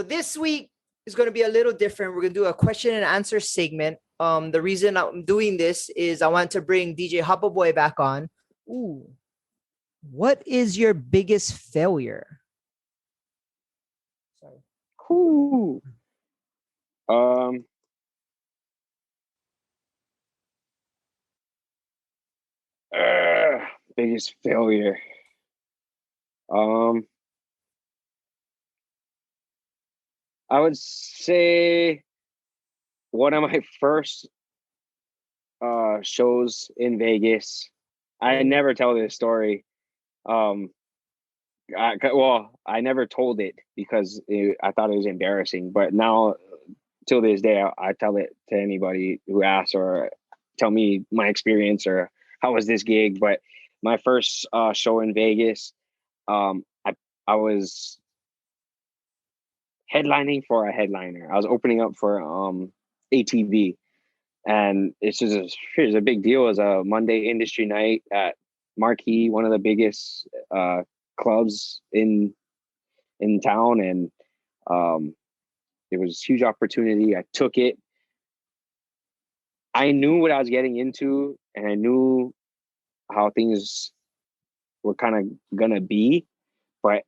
So this week is going to be a little different. We're going to do a question and answer segment. The reason I'm doing this is I want to bring DJ HAPA Boy back on. Ooh, what is your biggest failure? Sorry. Cool. Biggest failure. I would say one of my first shows in Vegas. I never tell this story. I never told it because I thought it was embarrassing. But now, till this day, I tell it to anybody who asks or tell me my experience or how was this gig. But my first show in Vegas, I was headlining for a headliner. I was opening up for ATV, and here's a big deal. It was a Monday industry night at Marquee, one of the biggest clubs in town, and it was a huge opportunity. I took it. I knew what I was getting into, and I knew how things were kind of gonna be, but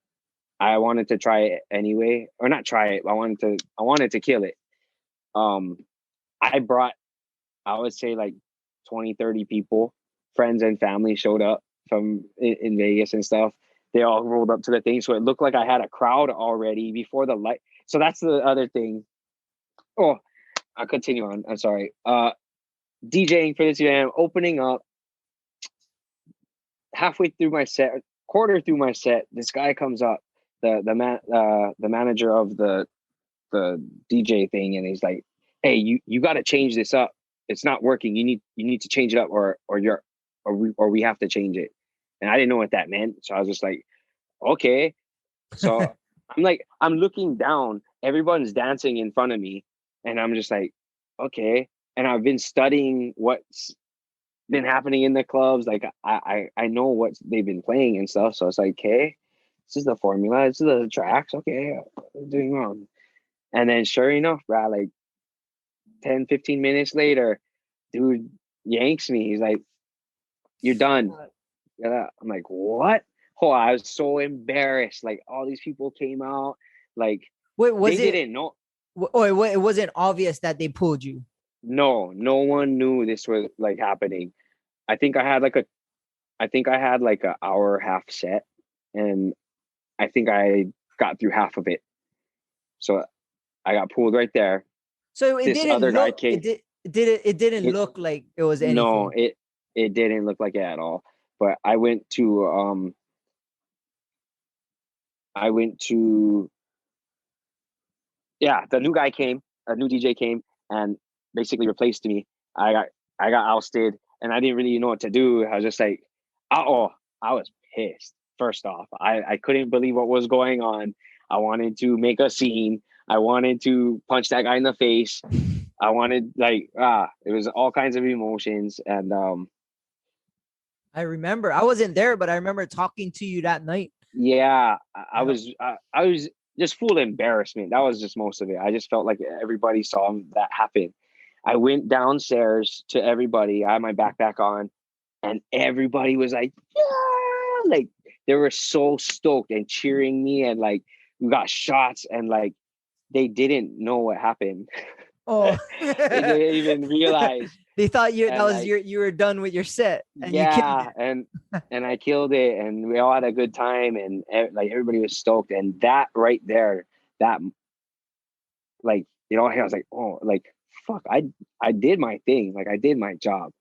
I wanted to try it anyway, or not try it. I wanted to kill it. I brought, I would say, like 20, 30 people, friends and family showed up from in Vegas and stuff. They all rolled up to the thing. So it looked like I had a crowd already before the light. So that's the other thing. Oh, I'll continue on. I'm sorry. DJing for this event, opening up, halfway through my set, quarter through my set, this guy comes up, the manager of the DJ thing, and he's like, "Hey, you got to change this up. It's not working. You need to change it up, or we have to change it." And I didn't know what that meant, so I was just like, "Okay." So I'm looking down. Everyone's dancing in front of me, and I'm just like, "Okay." And I've been studying what's been happening in the clubs. Like I know what they've been playing and stuff. So it's like, okay, this is the formula. This is the tracks. Okay, I'm doing wrong. And then sure enough, bro, like 10, 15 minutes later, dude yanks me. He's like, "You're done." Yeah. I'm like, "What?" Oh, I was so embarrassed. Like all these people came out. Like Wait, was they it? didn't know. Oh, it wasn't obvious that they pulled you. No one knew this was like happening. I think I had like an hour half set, and I think I got through half of it. So I got pulled right there. So it This didn't other guy look. came. It didn't It, look like it was no, anything. it didn't look like it at all. But I went to yeah, the new guy came, a new DJ came, and basically replaced me. I got ousted, and I didn't really know what to do. I was just like, oh, I was pissed. First off, I couldn't believe what was going on. I wanted to make a scene. I wanted to punch that guy in the face. I wanted it was all kinds of emotions, and I remember I wasn't there, but I remember talking to you that night. yeah, Yeah. I was just full embarrassment. That was just most of it. I just felt like everybody saw that happen. I went downstairs to everybody. I had my backpack on, and everybody was like, "Yeah!" Like they were so stoked and cheering me, and like we got shots, and like they didn't know what happened. Oh, They didn't even realize, they thought and like you were done with your set and you killed yeah, and I killed it, and we all had a good time, and like everybody was stoked, and that right there, that like I was like, oh, like fuck, I did my thing, like I did my job.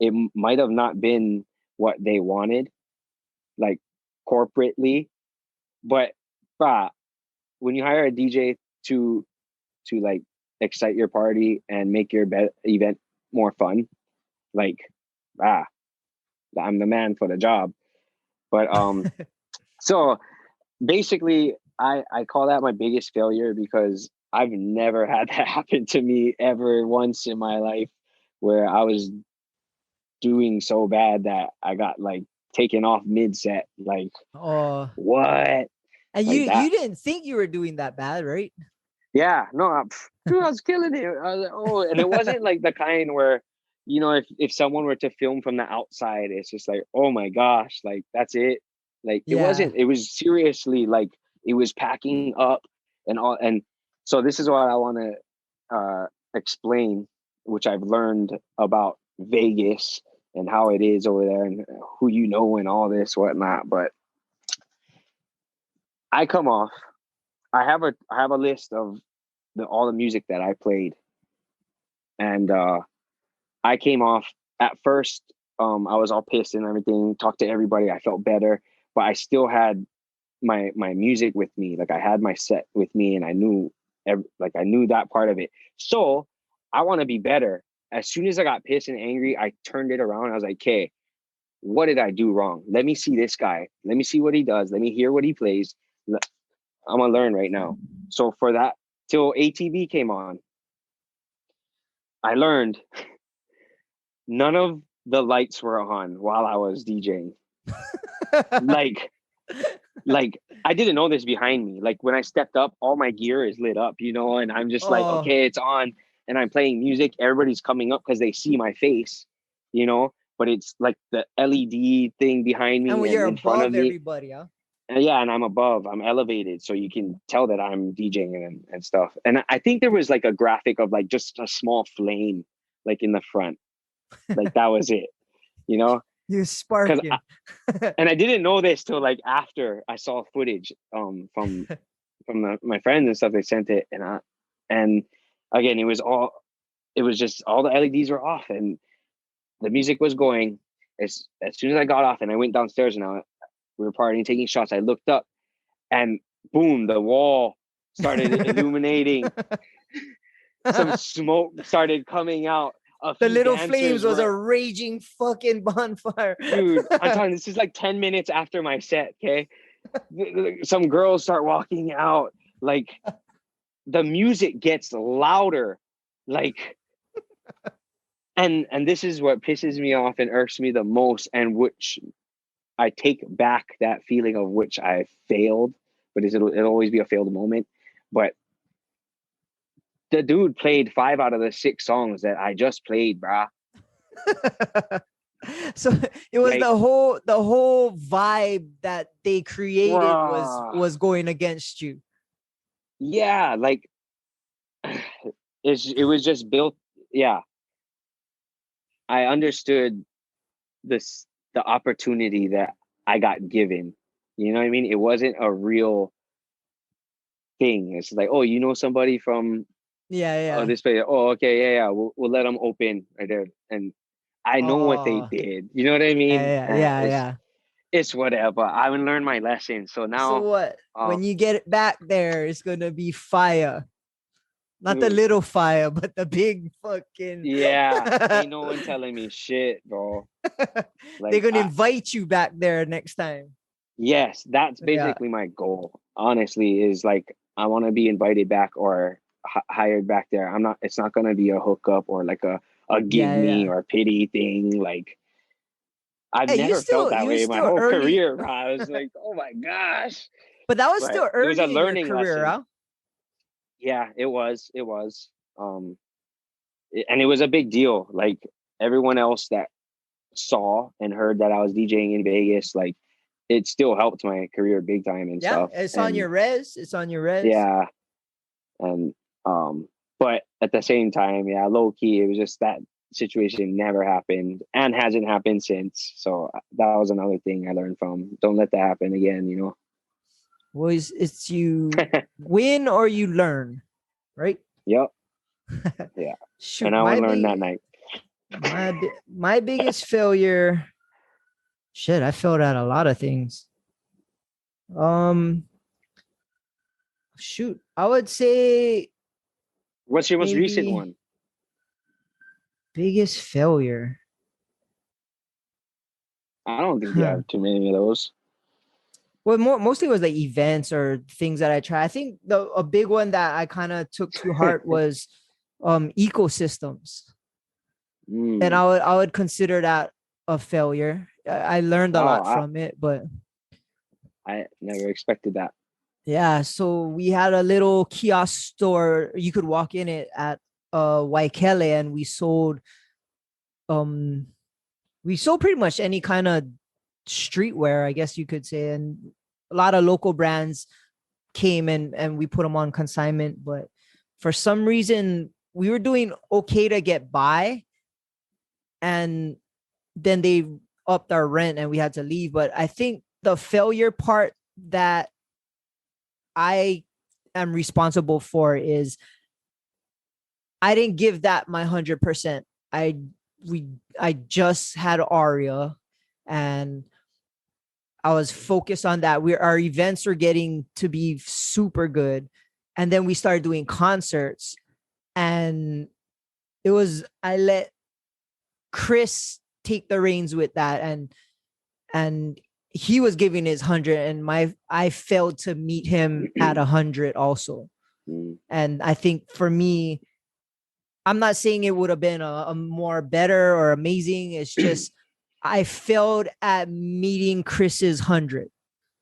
It might have not been what they wanted, like corporately, but when you hire a DJ to like excite your party and make your event more fun, like ah, I'm the man for the job. But so basically, I call that my biggest failure because I've never had that happen to me ever once in my life, where I was doing so bad that I got like taken off mid set. Like Oh, what? And like you that. didn't think you were doing that bad, right? Yeah, no, dude, I was killing it. I was like, oh, and it wasn't like the kind where, if someone were to film from the outside, it's just like, oh my gosh, like that's it. Like it Yeah. wasn't. It was seriously like it was packing up and all. And so this is what I want to explain, which I've learned about Vegas and how it is over there, and who and all this whatnot. But I come off. I have a list of all the music that I played, and I came off at first. I was all pissed and everything. Talked to everybody. I felt better, but I still had my music with me. Like I had my set with me, and I knew I knew that part of it. So I want to be better. As soon as I got pissed and angry, I turned it around. I was like, "Okay, what did I do wrong? Let me see this guy. Let me see what he does. Let me hear what he plays. I'm gonna learn right now." So for that, till ATV came on, I learned none of the lights were on while I was DJing. Like, I didn't know this behind me. Like when I stepped up, all my gear is lit up, and I'm just like, Oh, okay, it's on, and I'm playing music. Everybody's coming up because they see my face, but it's like the LED thing behind and me when and you're in front of above me. everybody, huh? And yeah, and I'm above, I'm elevated, so you can tell that I'm DJing and stuff. And I think there was like a graphic of like just a small flame, like in the front, like that was it, you know, You're because sparking. and I didn't know this till like after I saw footage from my friends and stuff. They sent it, and again it was just all the LEDs were off and the music was going. As soon as I got off and I went downstairs and we were partying, taking shots, I looked up and boom, the wall started illuminating. Some smoke started coming out. A The few little flames dancers was a were, raging fucking bonfire. dude, I'm telling you, this is like 10 minutes after my set, okay? Some girls start walking out. Like the music gets louder. Like, and this is what pisses me off and irks me the most, and which I take back that feeling of which I failed, but it'll always be a failed moment. But the dude played 5 out of the 6 songs that I just played, brah. So it was Like, the whole vibe that they created bruh. was going against you. Yeah, like it was just built. Yeah, I understood this the opportunity that I got given. You know what I mean? It wasn't a real thing. It's like, oh, somebody from Yeah, yeah. this place. Oh, okay, yeah, yeah. We'll let them open right there, and I know what they Oh, did. You know what I mean? yeah, yeah, yeah, It's yeah. whatever. I haven't learned my lesson, so So now, what? When um, you get it back there, it's gonna be fire. Not the dude, little fire, but the big fucking. yeah, ain't no one telling me shit, bro. They're Like, gonna invite you back there next time. yes, that's Yeah. basically my goal. Honestly, is like I want to be invited back or hired back there. I'm not. It's not gonna be a hookup or like a give Yeah, me yeah. or pity thing. Like I've Hey, never felt that you way my still whole early, career. Bro. I was like, oh my gosh, but that was but still it was a early in your learning career, lesson. huh? Yeah, it was. It was. Um, and it was a big deal. Like everyone else that saw and heard that I was DJing in Vegas, like it still helped my career big time and Yeah, stuff. it's on And your res. It's on your res. yeah, and but at the same time, yeah, low key, it was just that situation never happened and hasn't happened since. So that was another thing I learned from. Don't let that happen again. Was it's you win or you learn, right? Yep. Yeah. And Shoot, I learned that night. my biggest failure. Shit, I failed at a lot of things. Um, shoot, I would say What's your most recent maybe one? biggest failure. I don't think you Huh. have too many of those. Well, mostly was like events or things that I try. I think a big one that I kind of took to heart was ecosystems, and Mm. I would consider that a failure. I learned a Oh, lot from it, but I never expected that. Yeah, so we had a little kiosk store. You could walk in it at Waikele, and um we sold pretty much any kind of streetwear, I guess you could say, and a lot of local brands came and we put them on consignment. But for some reason, we were doing okay to get by, and then they upped our rent and we had to leave. But I think the failure part that I am responsible for is I didn't give that my 100%. I we I just had Aria, and I was focused on that. Our events are getting to be super good. And then we started doing concerts, and I let Chris take the reins with that, and he was giving his 100, and I failed to meet him at 100 also. Mm. And I think for me, I'm not saying it would have been a more better or amazing. It's just I failed at meeting Chris's 100.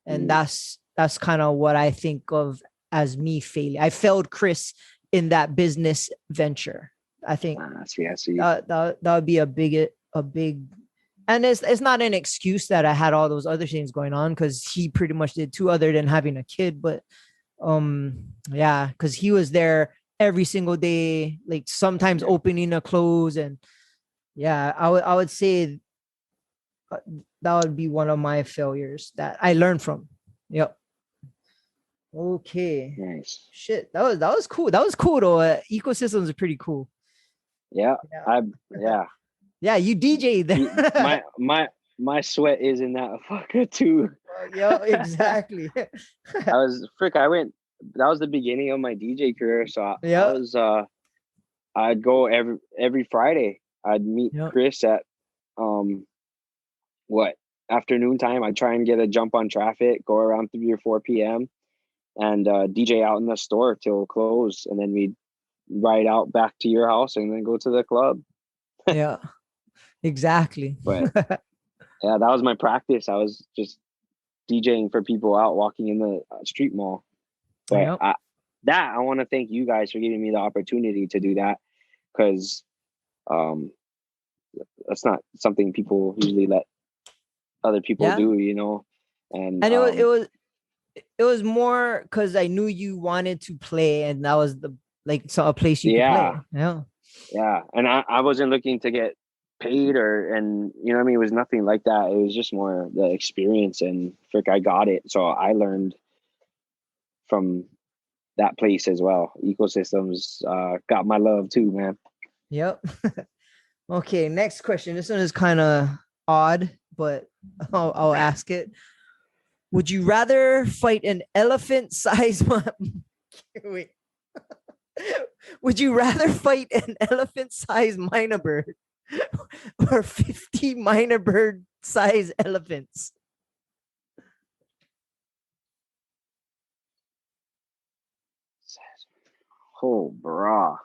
And that's kind of what I think of as me failing. I failed Chris in that business venture. I think I see. that would be a big, and it's not an excuse that I had all those other things going on, because he pretty much did too, other than having a kid. But yeah, because he was there every single day, like sometimes opening a close. And yeah, I would say that would be one of my failures that I learned from. Yep. Okay. Nice. Shit, that was cool. That was cool though. Ecosystems are pretty cool. Yeah. Yeah. Yeah, you DJ there. My sweat is in that fucker too. Yeah, exactly. I went, that was the beginning of my DJ career. So I Yeah. was I'd go every Friday. I'd meet Chris at what, afternoon time. I'd try and get a jump on traffic, go around 3 or 4 p.m. and DJ out in the store till close, and then we'd ride out back to your house and then go to the club. Yeah, exactly. But yeah, that was my practice. I was just DJing for people out walking in the street mall. But I want to thank you guys for giving me the opportunity to do that, because that's not something people usually let other people do, you know. And it was more because I knew you wanted to play, and that was a place you could play. Yeah. And I wasn't looking to get paid and you know what I mean, it was nothing like that. It was just more the experience, and I got it. So I learned from that place as well. Ecosystems got my love too, man. Yep. Okay, next question. This one is kind of odd, but I'll ask it. Would you rather fight an elephant-sized wait? Would you rather fight an elephant-sized minor bird or 50 minor bird-sized elephants? Oh, brah.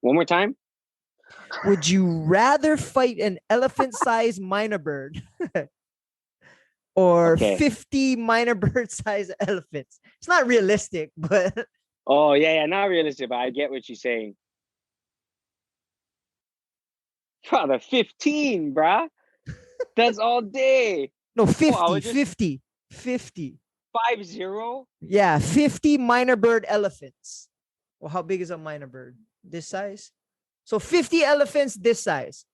One more time. Would you rather fight an elephant-sized minor bird or 50 minor bird-sized elephants? It's not realistic, but oh yeah, not realistic, but I get what you're saying. Brother, 15, bruh. That's all day. No, 50. 50. 50? Yeah, 50 minor bird elephants. Well, how big is a minor bird? This size? So 50 elephants this size.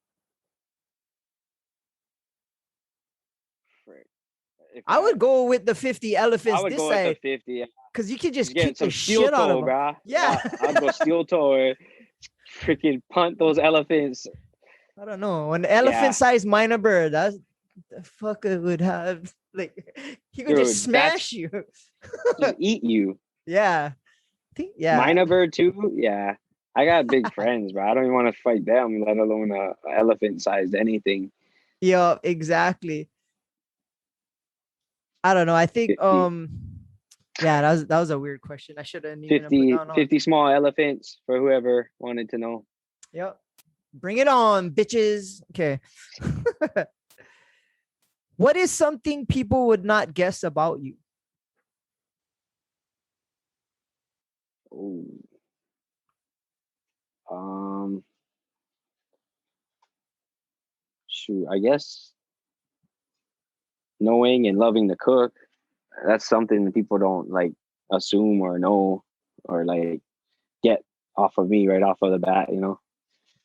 I would go with the 50 elephants this size. I would go with the 50. Because you could just kick the shit out of them. Bro. Yeah. I'd go steel toe, freaking punt those elephants. I don't know. An elephant-sized minor bird, that's the fucker would have, like, he could just smash you. Just eat you. Yeah. Yeah. Minor bird too? Yeah. I got big friends, bro. I don't even want to fight them, let alone a elephant-sized anything. Yeah, exactly. I don't know. I think 50. yeah, that was a weird question. I should have 50 small elephants for whoever wanted to know. Yep. Bring it on, bitches. Okay. What is something people would not guess about you? Ooh. Um, shoot, I guess knowing and loving to cook. That's something that people don't like assume or know or like get off of me right off of the bat. I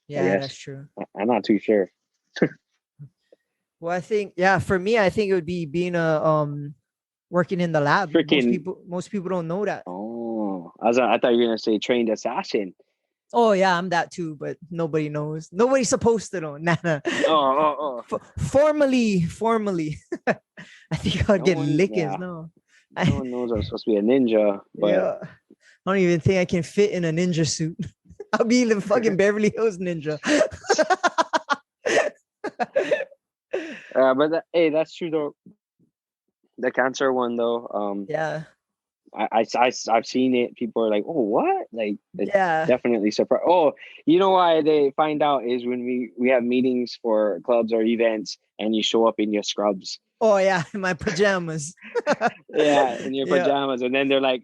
Yeah, that's guess true. I'm not too sure. Well, I think, yeah, for me, I think it would be being a working in the lab. Freaking Most people don't know that. oh, I thought you were gonna say trained assassin. Oh yeah, I'm that too, but nobody knows. Nobody's supposed to know. Nah, nah. Oh. Formally, I think I'll No get one, lickings. yeah, No, no one knows I'm supposed to be a ninja, but yeah, I don't even think I can fit in a ninja suit. I'll be the fucking Beverly Hills Ninja. hey, that's true though. The cancer one though, Yeah, I've seen it. People are like, "Oh, what?" Like, it's yeah. definitely surprise. Oh, you know why they find out is when we have meetings for clubs or events, and you show up in your scrubs. Oh yeah, in my pajamas. Yeah, in your Yeah, pajamas, and then they're like,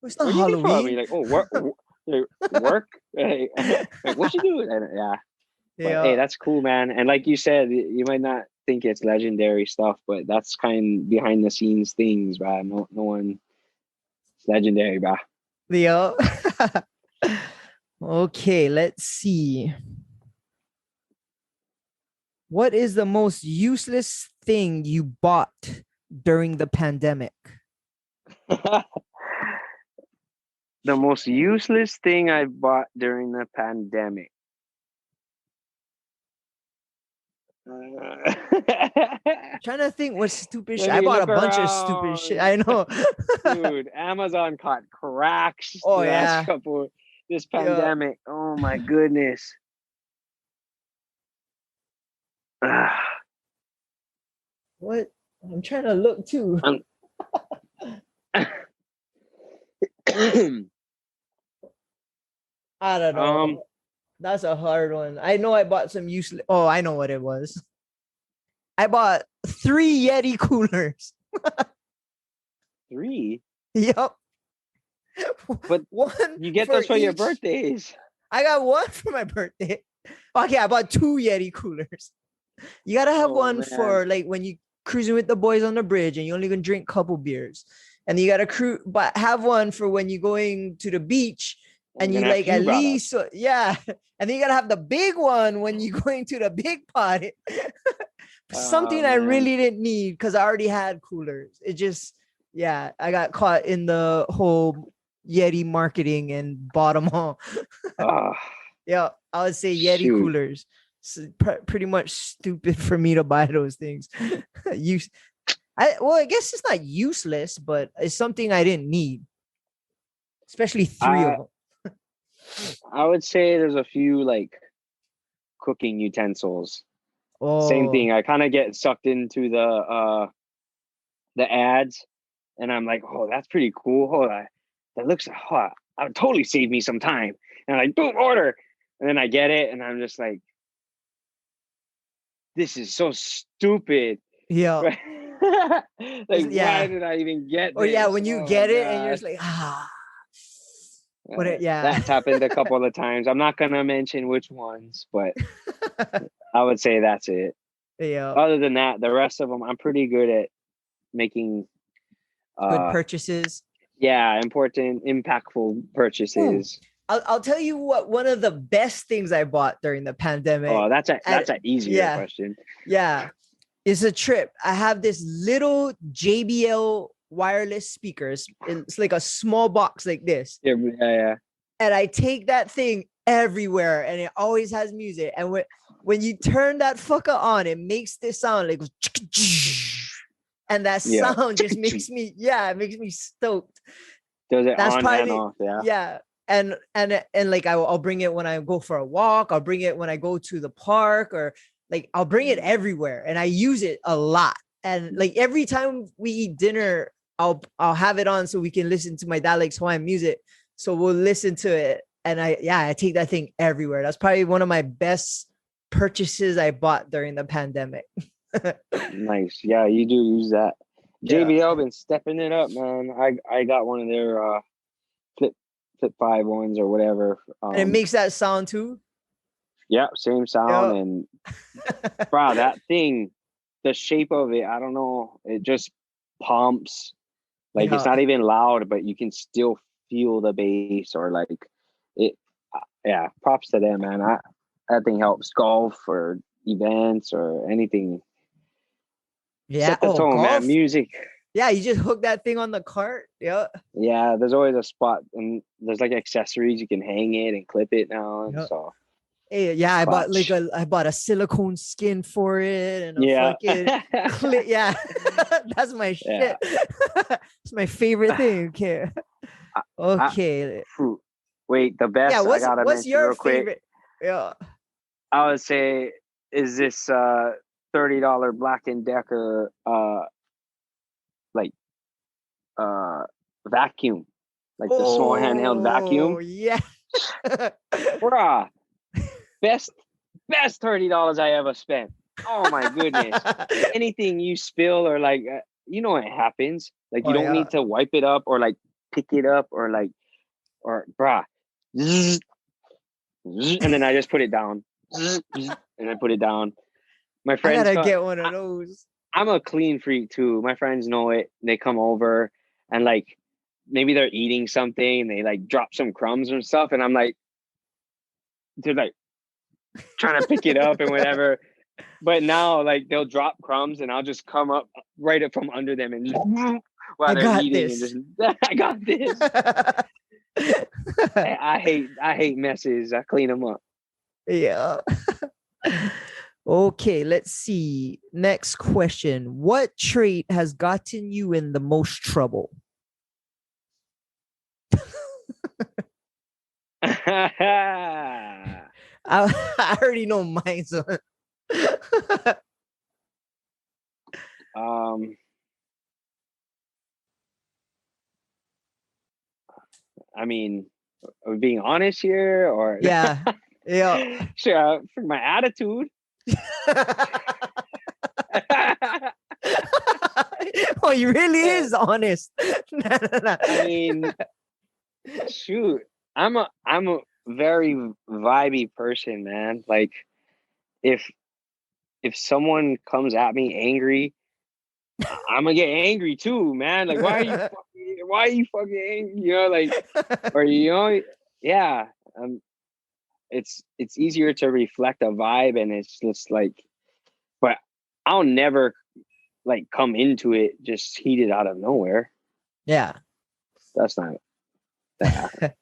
it's not "Where do you get from?" And Halloween. you're like, "Oh, work." Like, what you doing? And yeah, but hey, Yeah, that's cool, man. And like you said, you might not think it's legendary stuff, but that's kind behind the scenes things, man. No one, it's legendary, bro. yeah. Okay, let's see. What is the most useless thing you bought during the pandemic? The most useless thing I bought during the pandemic. Uh, Trying to think what stupid shit. Let I me bought a look bunch of stupid shit. I around. know. Dude, Amazon caught cracks Oh the last yeah. couple this Yeah. pandemic. Oh my goodness. What? I'm trying to look too. Um, I don't um, know. That's a hard one. I know I bought some useless. Oh, I know what it was. I bought 3 Yeti coolers. three. Yep. But One you get for those for your each. birthdays. I got one for my birthday. Okay, I bought 2 Yeti coolers. You gotta have Oh one man. for like when you cruising with the boys on the bridge and you only can drink a couple beers. And you gotta but have one for when you're going to the beach I'm and you gonna have like few at products. least yeah. And then you gotta have the big one when you're going to the big pot. Oh Something I man. really didn't need because I already had coolers. It just yeah, I got caught in the whole Yeti marketing and bought them all. Oh Yeah, I would say Yeti shoot. coolers. So pretty much stupid for me to buy those things. I guess it's not useless, but it's something I didn't need, especially 3 of I them. I would say there's a few like cooking utensils. Same Oh, thing. I kind of get sucked into the ads, and I'm like, oh, that's pretty cool. That looks. Oh, that would totally save me some time. And I boom order, and then I get it, and I'm just like, this is so stupid. yeah, Like, why yeah, did I even get or yeah, this? when you Oh my get it and you're gosh. just like what? Yeah, That's happened a couple of times. I'm not gonna mention which ones, but I would say that's it. yeah. Other than that, the rest of them, I'm pretty good at making Good uh purchases. yeah, important, impactful Ooh, purchases. I'll tell you what. One of the best things I bought during the pandemic. Oh, that's an easier Yeah, question. yeah. It's a trip. I have this little JBL wireless speakers. It's like a small box like this. Yeah. And I take that thing everywhere and it always has music. And when you turn that fucker on, it makes this sound like and that Yeah. sound just makes me, yeah, it makes me stoked. Does it That's on and probably off? Yeah. yeah. And like I'll bring it when I go for a walk, I'll bring it when I go to the park, or like I'll bring it everywhere and I use it a lot. And like every time we eat dinner, I'll have it on so we can listen to my dad likes Hawaiian music. So we'll listen to it. And I take that thing everywhere. That's probably one of my best purchases I bought during the pandemic. Nice. Yeah, you do use that. Yeah. JBL been stepping it up, man. I got one of their flip flip 5 ones or whatever. And it makes that sound too. Yeah, same sound. And bro, that thing, the shape of it, I don't know, it just pumps. Like it's not even loud, but you can still feel the bass or like it. Yeah, props to them, man. That thing helps golf or events or anything. Yeah. Set the tone, man. Music. Yeah, you just hook that thing on the cart. Yeah. Yeah, there's always a spot, and there's like accessories you can hang it and clip it now. And so. Hey, yeah, I bought a silicone skin for it and a fucking clip. Yeah, that's my shit. It's my favorite thing. Okay. Okay. Wait, the best. Yeah, what's your favorite? Quick. Yeah. I would say is this $30 Black & Decker vacuum, like the small handheld vacuum. Yeah. Bruh, best $30 I ever spent. Oh my goodness. Anything you spill or like you know what happens, like you don't need to wipe it up or like pick it up or bruh, and then I just put it down and I put it down. My friends, I gotta get one of those. I'm a clean freak too. My friends know it. They come over and like maybe they're eating something and they like drop some crumbs and stuff, and I'm like, they're like trying to pick it up and whatever. But now like they'll drop crumbs and I'll just come up right up from under them and just, while they're eating and just I got this. I hate messes. I clean them up. Yeah. Okay, let's see. Next question. What trait has gotten you in the most trouble? I already know mine. So. I mean, are we being honest here or yeah. Sure, for my attitude. Oh, he really is honest. I mean, shoot, I'm a very vibey person, man. Like if someone comes at me angry, I'm gonna get angry too, man. Like why are you fucking angry? You know, like or you know, yeah. It's easier to reflect a vibe, and it's just like, but I'll never like come into it just heated out of nowhere. Yeah, that's not that.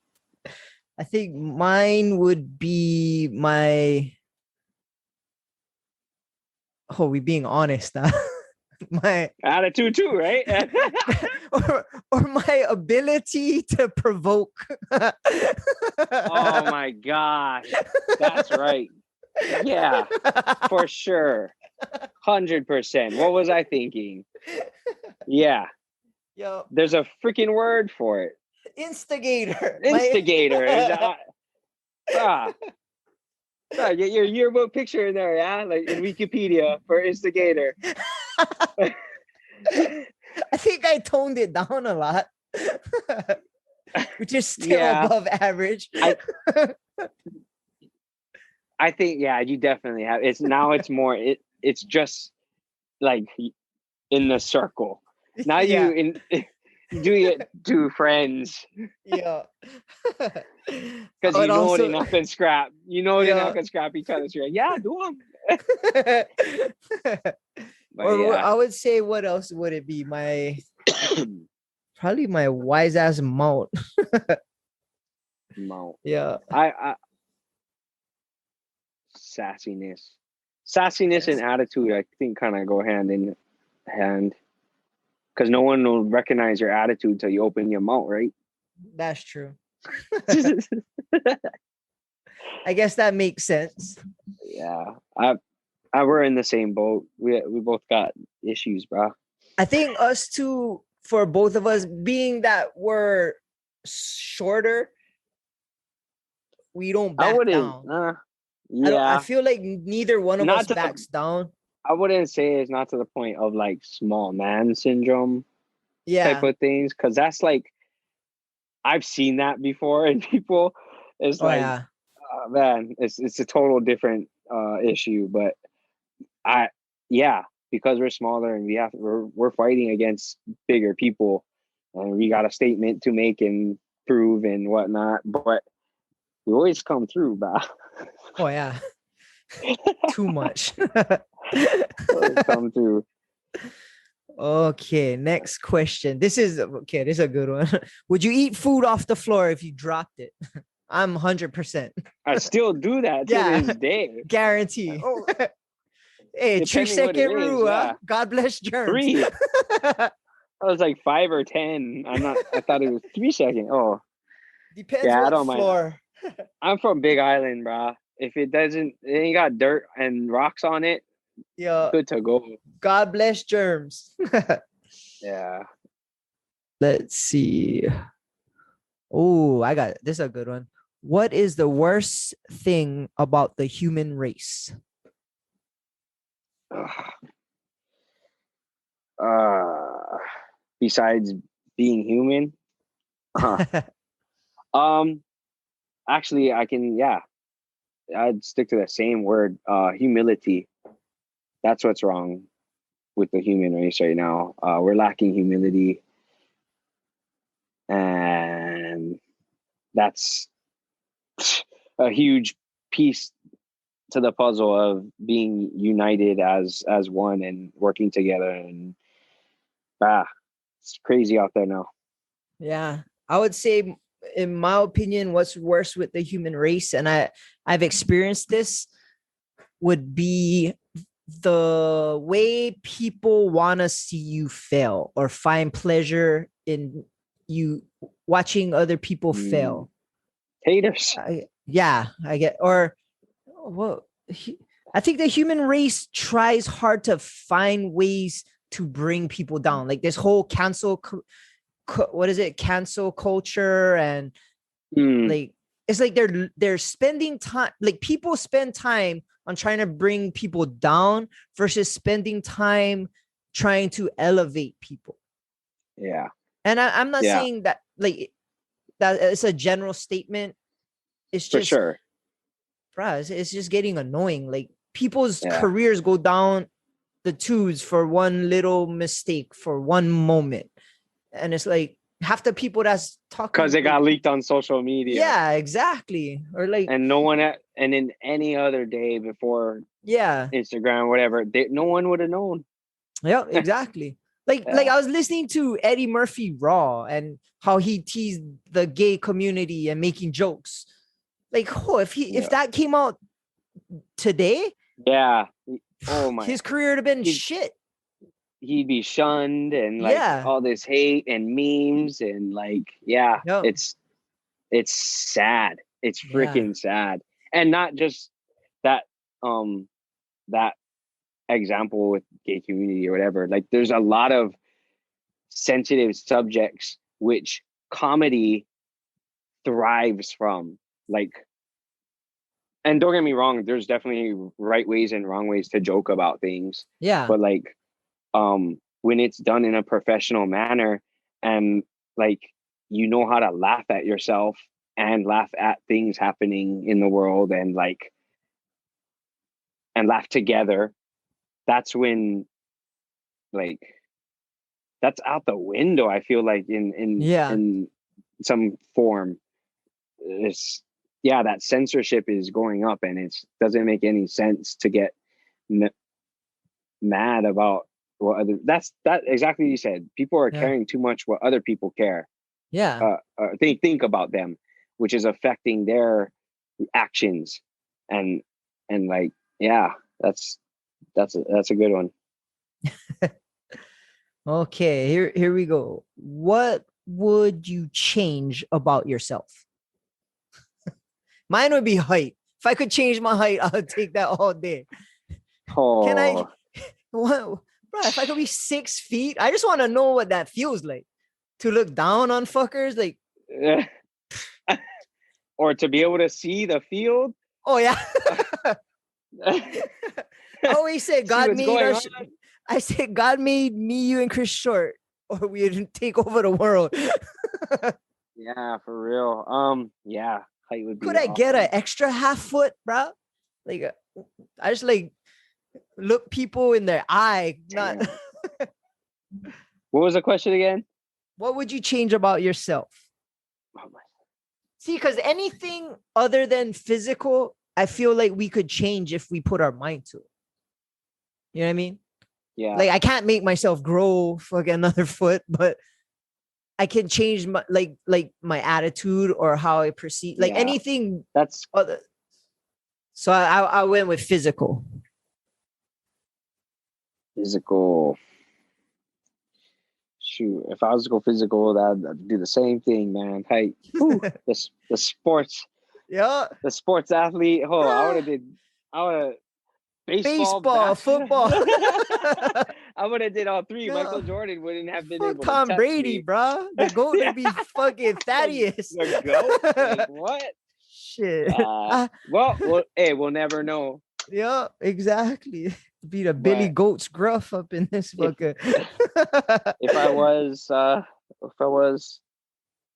I think mine would be my. Oh, we being honest, huh? My attitude too, right? or my ability to provoke. Oh my gosh, that's right. Yeah, for sure, 100%. What was I thinking? Yeah. Yo, there's a freaking word for it. Instigator. Get your yearbook picture in there, yeah? Like in Wikipedia for instigator. I think I toned it down a lot, which is still above average. I think, yeah, you definitely have. It's more, it's just like in the circle. Now you doing it to friends. Yeah. Because you know they're not gonna scrap. You know they're not gonna scrap each other's right. Yeah, do them. Or I would say, what else would it be? My probably my wise ass mount. Mount. Yeah. I sassiness and attitude, I think, kind of go hand in hand. Because no one will recognize your attitude till you open your mouth, right? That's true. I guess that makes sense. Yeah, we're in the same boat. We both got issues, bro. I think us two, for both of us, being that we're shorter, we don't back down. Yeah, I feel like neither one of us backs down. I wouldn't say it's not to the point of like small man syndrome type of things, because that's like I've seen that before in people. It's Oh like, yeah. man, it's a total different issue. But I, yeah, because we're smaller and we're fighting against bigger people, and we got a statement to make and prove and whatnot. But we always come through, bro. Oh yeah. Too much. Always come through. Okay, next question. This is okay. This is a good one. Would you eat food off the floor if you dropped it? I'm 100%. I still do that to Yeah, this day. guarantee. Oh, Hey, depending what it 3 second is, rule, huh? yeah. God bless germs. 3. I was like 5 or 10. I thought it was 3 seconds. Oh, Depends yeah, I what don't mind. floor. I'm from Big Island, bro. If it ain't got dirt and rocks on it, Yeah, good to go. God bless germs. Yeah. Let's see. Oh, I got it. This is a good one. What is the worst thing about the human race? Uh, besides being human, um, actually, I'd stick to the same word. Humility. That's what's wrong with the human race right now. We're lacking humility, and that's a huge piece to the puzzle of being united as one and working together. And it's crazy out there now. Yeah, I would say, in my opinion, what's worse with the human race, and I've experienced this, would be the way people want to see you fail or find pleasure in you watching other people fail. Haters. Yeah, I get. Or well, I think the human race tries hard to find ways to bring people down. Like this whole what is it? Cancel culture, and like it's like they're spending time. Like people spend time on trying to bring people down versus spending time trying to elevate people. Yeah. And I'm not Yeah, saying that like that it's a general statement. It's for just, sure. bruh, it's just getting annoying. Like people's Yeah. careers go down the tubes for one little mistake, for one moment. And it's like half the people that's talking, Because it like, got leaked on social media. yeah, exactly. Or like, And no one, and in any other day before yeah, Instagram, whatever, no one would have known. yeah, exactly. Like I was listening to Eddie Murphy Raw and how he teased the gay community and making jokes. Like, oh, if that came out today, yeah. Oh my, his career would have been shit. He'd be shunned and like all this hate and memes and like, it's sad. It's freaking sad. And not just that, that example with gay community or whatever. Like there's a lot of sensitive subjects which comedy thrives from. Like, and don't get me wrong, there's definitely right ways and wrong ways to joke about things. Yeah. But like, when it's done in a professional manner and like you know how to laugh at yourself and laugh at things happening in the world and like and laugh together, that's when like that's out the window. I feel like in some form. It's that censorship is going up and it doesn't make any sense to get mad about what other that exactly what you said. People are caring too much what other people care. They think about them, which is affecting their actions and like that's a good one. Okay, here we go. What would you change about yourself? Mine would be height. If I could change my height, I would take that all day. Can I? What, bro? If I could be 6 feet, I just want to know what that feels like. To look down on fuckers, like, or to be able to see the field. Oh yeah. I always say God made us. I said God made me, you, and Chris short, or we'd take over the world. Yeah, for real. Yeah, height would Could be I get an awesome. extra half foot, bro? Like, I just like look people in their eye. Not Damn. What was the question again? what would you change about yourself? Oh my. See, because anything other than physical, I feel like we could change if we put our mind to it. You know what I mean? Yeah, Like I can't make myself grow fucking another foot, but I can change my like my attitude or how I perceive like yeah. anything That's other. So I went with physical. physical. Shoot, if I was to go physical, I'd do the same thing, man. Height. Whew, the sports, Yeah. the sports athlete. Oh, I would have baseball, Baseball, basketball. football. I would have did all three. Yeah. Michael Jordan wouldn't have been Fuck able to Tom touch Brady, me. bro. The GOAT Yeah. would be fucking Thaddeus. The goat? Like what? Shit. Well, hey, we'll never know. Yeah, exactly. Be the Billy But Goats gruff up in this if fucker. if I was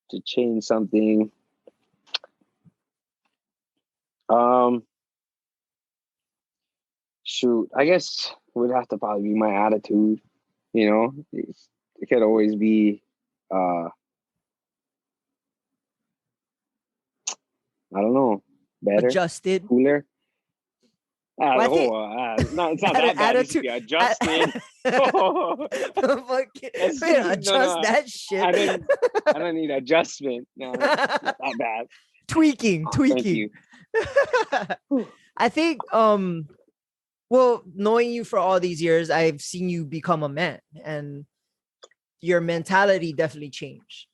to change something, um, shoot, I guess it would have to probably be my attitude. You know, it could always be, I don't know, better, Adjusted. cooler. Well, I think No, it's not that bad. It should attitude. be adjusted. No, Adjust that shit. I don't need adjustment. No, not that bad. tweaking, Oh, thank tweaking. you. I think well, knowing you for all these years, I've seen you become a man and your mentality definitely changed.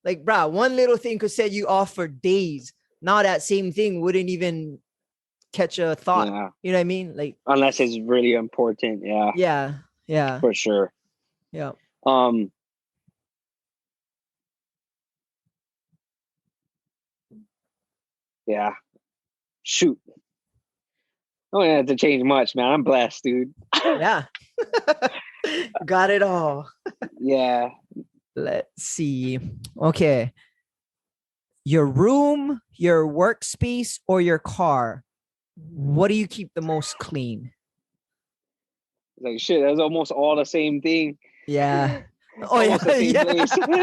Like, bro, one little thing could set you off for days. Now that same thing wouldn't even catch a thought. Yeah. You know what I mean? Like, Unless it's really important. Yeah, yeah, yeah, for sure. yeah. Um, yeah. Shoot. I don't have to change much, man. I'm blessed, dude. Yeah. Got it all. Yeah. Let's see. Okay. Your room, your workspace, or your car. What do you keep the most clean? Like shit, that's almost all the same thing. Yeah. It's Oh yeah, almost the same yeah.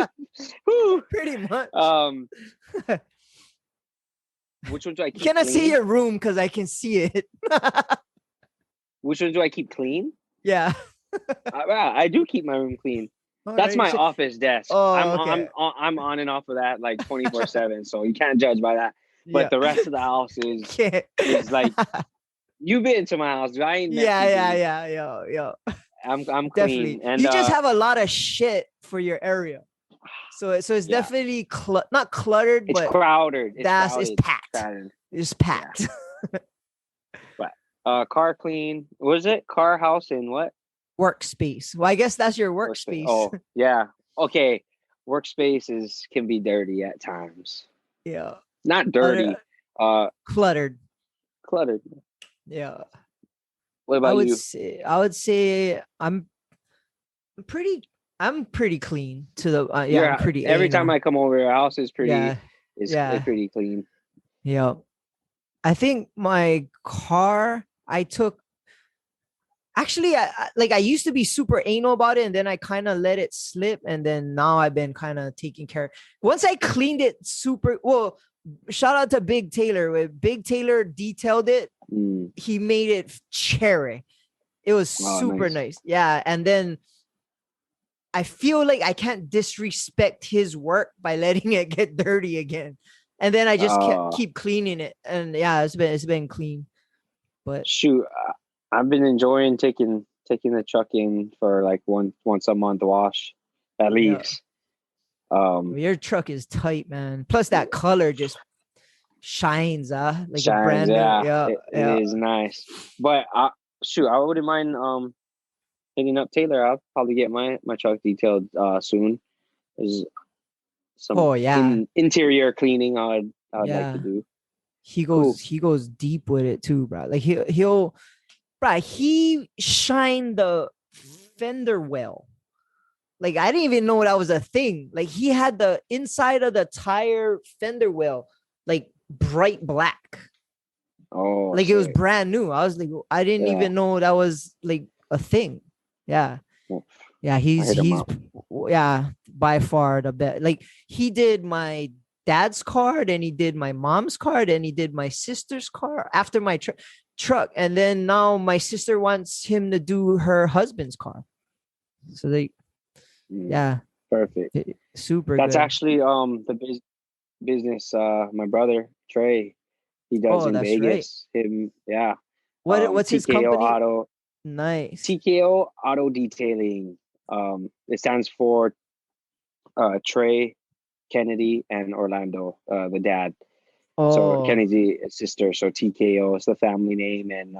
place. Whew. Pretty much. Which one do I keep Can I clean? see your room because I can see it? Which one do I keep clean? Yeah. I do keep my room clean. All That's right. my office desk. Oh, I'm okay. I'm on and off of that like 24/7, so you can't judge by that. But Yeah. the rest of the house is Yeah. like you've been to my house, dude. I ain't met Yeah, you, yeah, dude. yeah, yo. I'm Definitely. clean, and You just have a lot of shit for your area. So it's yeah. definitely not cluttered, It's but crowded. it's packed. Crowded. It's packed. But car clean. What was it? Car, house, and what? Workspace. Well, I guess that's your workspace. Oh, yeah. Okay. Workspaces can be dirty at times. Yeah. Not dirty. Cluttered. Cluttered. Yeah. What about you? I would say I'm pretty clean to the I'm pretty every anal. time I come over, your house is pretty Yeah. it's Yeah. pretty clean. Yeah. I think my car I took actually I used to be super anal about it and then I kind of let it slip and then now I've been kind of taking care. Once I cleaned it super well, shout out to Big Taylor. When Big Taylor detailed it, he made it cherry. It was super nice. Yeah. And then I feel like I can't disrespect his work by letting it get dirty again. And then I just keep cleaning it. And yeah, it's been clean. But shoot, I've been enjoying taking the truck in for like once a month wash at least. Your truck is tight, man. Plus that color just shines, like shines, a brand new. Yeah, it is nice. But shoot, I wouldn't mind hitting up Taylor. I'll probably get my truck detailed soon. There's some interior cleaning I'd like to do. He goes deep with it too, bro. Like he shined the fender well. Like I didn't even know that was a thing. Like he had the inside of the tire fender well, like bright black. Oh, Like it was sick. brand new. I was like, I didn't Yeah. even know that was like a thing. Yeah. Well, Yeah, I hit him he's up. yeah, by far the best. Like he did my dad's card and he did my mom's card and he did my sister's car after my truck. And then now my sister wants him to do her husband's car. So they Mm, yeah, perfect. super That's good. actually the business my brother Trey he does Oh, in that's right. Vegas. Him, yeah. What's his TKO company? Auto Nice. TKO Auto Detailing. It stands for Trey, Kennedy, and Orlando, the dad. So Oh, Kennedy's sister. So TKO is the family name, and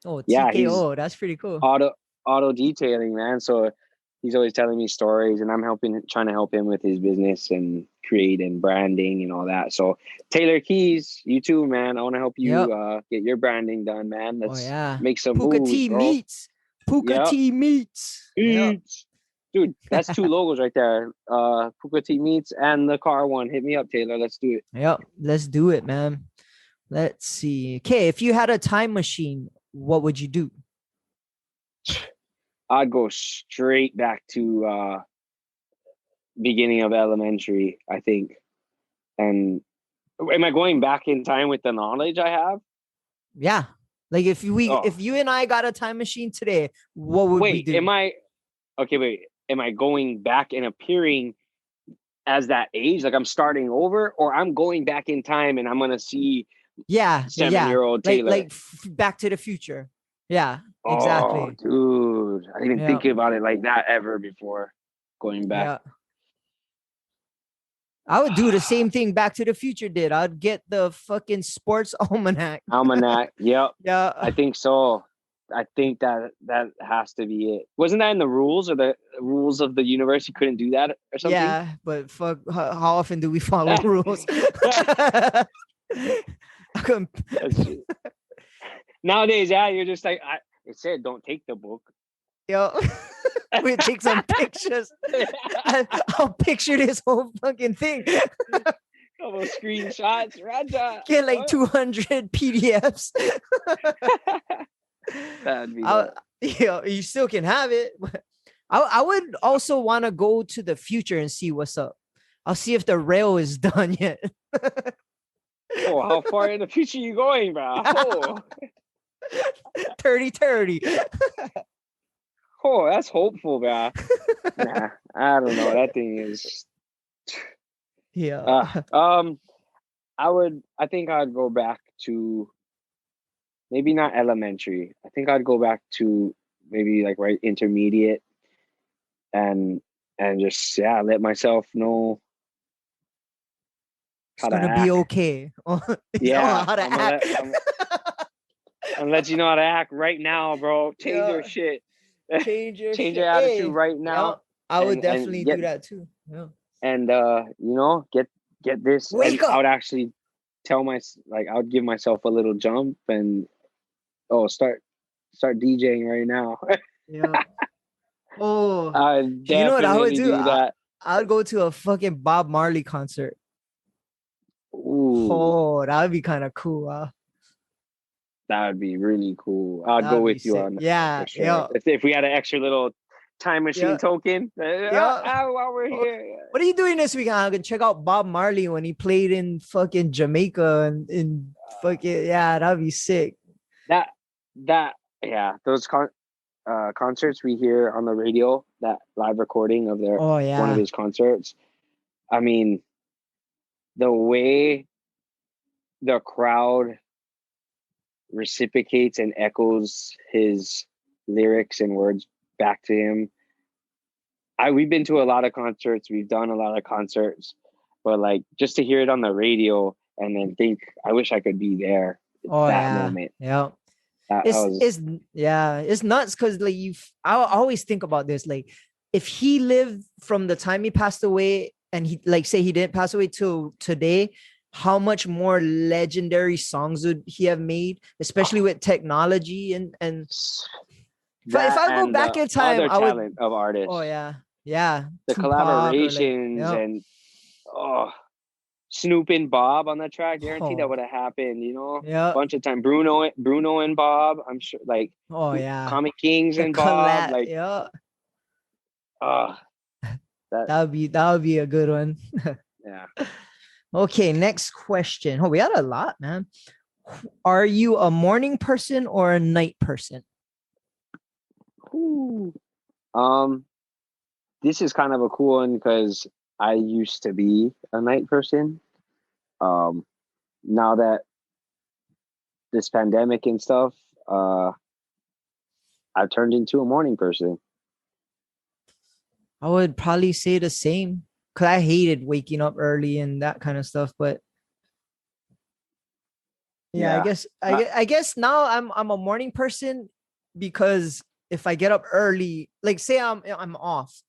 oh, yeah, he's TKO. That's pretty cool. auto detailing, man. So he's always telling me stories, and I'm trying to help him with his business and create and branding and all that. So Taylor Keys, you too, man. I want to help Yep. you get your branding done, man. Oh Let's yeah. make some Puka moves, T bro. meets. Puka Yep. T meets. Yep. Dude, that's two logos right there. Puka T Meats and the car one. Hit me up, Taylor. Let's do it. Yep. Let's do it, man. Let's see. Okay, if you had a time machine, what would you do? I'd go straight back to beginning of elementary, I think. And am I going back in time with the knowledge I have? Yeah. Like Oh, if you and I got a time machine today, what would we wait, do? wait, am I going back and appearing as that age? Like I'm starting over, or I'm going back in time and I'm gonna see Yeah, yeah. 7-year-old Taylor? Back to the future. Yeah, Oh, exactly. dude. I didn't even Yeah. think about it like that ever before. Going back. Yeah. I would do the same thing Back to the Future did. I'd get the fucking sports almanac. Almanac. Yep. Yeah. I think so. I think that has to be it. Wasn't that in the rules or the rules of the universe? You couldn't do that or something? Yeah, but fuck, how often do we follow rules? I couldn't. Nowadays, yeah, you're just like, it said don't take the book. Yo, we take some pictures. I'll picture this whole fucking thing. Couple screenshots. Raja. Get like 200 PDFs. That'd be dope. You still can have it. I would also want to go to the future and see what's up. I'll see if the rail is done yet. Oh, how far in the future you going, bro? Oh, 30. oh, that's hopeful, bro. Nah, I don't know. That thing is. Yeah. I think I'd go back to maybe not elementary. I think I'd go back to maybe like right intermediate and just let myself know It's how to gonna be act. okay. Yeah, How to act. I'm let you know how to act right now, bro. Change your Yeah. shit. Change your Change shit. your attitude Hey, right yeah, now I would and definitely do that too. Yeah. get this. And Wake I would up. actually I would give myself a little jump and start DJing right now. Yeah. Oh, I you know what I would definitely do? do that. I would go to a fucking Bob Marley concert. Ooh, Oh, that would be kind of cool. that would be really cool. I'd That go would be with you sick. on that Yeah. for sure. Yeah. If we had an extra little time machine Yeah. token, Yeah. while we're Oh, here. what are you doing this weekend? I can check out Bob Marley when he played in fucking Jamaica and in fucking yeah, that'd be sick. That that yeah, those concerts we hear on the radio, that live recording of Oh one of yeah. his concerts. I mean, the way the crowd reciprocates and echoes his lyrics and words back to him. We've been to a lot of concerts, we've done a lot of concerts, but like just to hear it on the radio and then think, I wish I could be there. Oh That yeah. moment. Yeah. That was It's yeah, it's nuts because like I always think about this. Like if he lived from the time he passed away and he like say he didn't pass away till today, how much more legendary songs would he have made, especially with technology and if that I go and back the in time, other I would talent of oh artists. yeah. Yeah, The Tupac or like, collaborations yeah, and oh, Snoop and Bob on that track. Guaranteed that oh, would have happened. You know, yeah, bunch of time. Bruno and Bob. I'm sure, like oh yeah, Comic Kings the and Bob. collab, Like, yeah, oh, that that would be a good one. yeah. Okay, next question. Oh, we had a lot, man. Are you a morning person or a night person? Whew. Um, this is kind of a cool one because I used to be a night person. Um, Now that this pandemic and stuff, uh, I've turned into a morning person. I would probably say the same because I hated waking up early and that kind of stuff. But yeah, I Yeah. guess I Uh, guess, I guess now I'm a morning person because if I get up early, like say I'm off,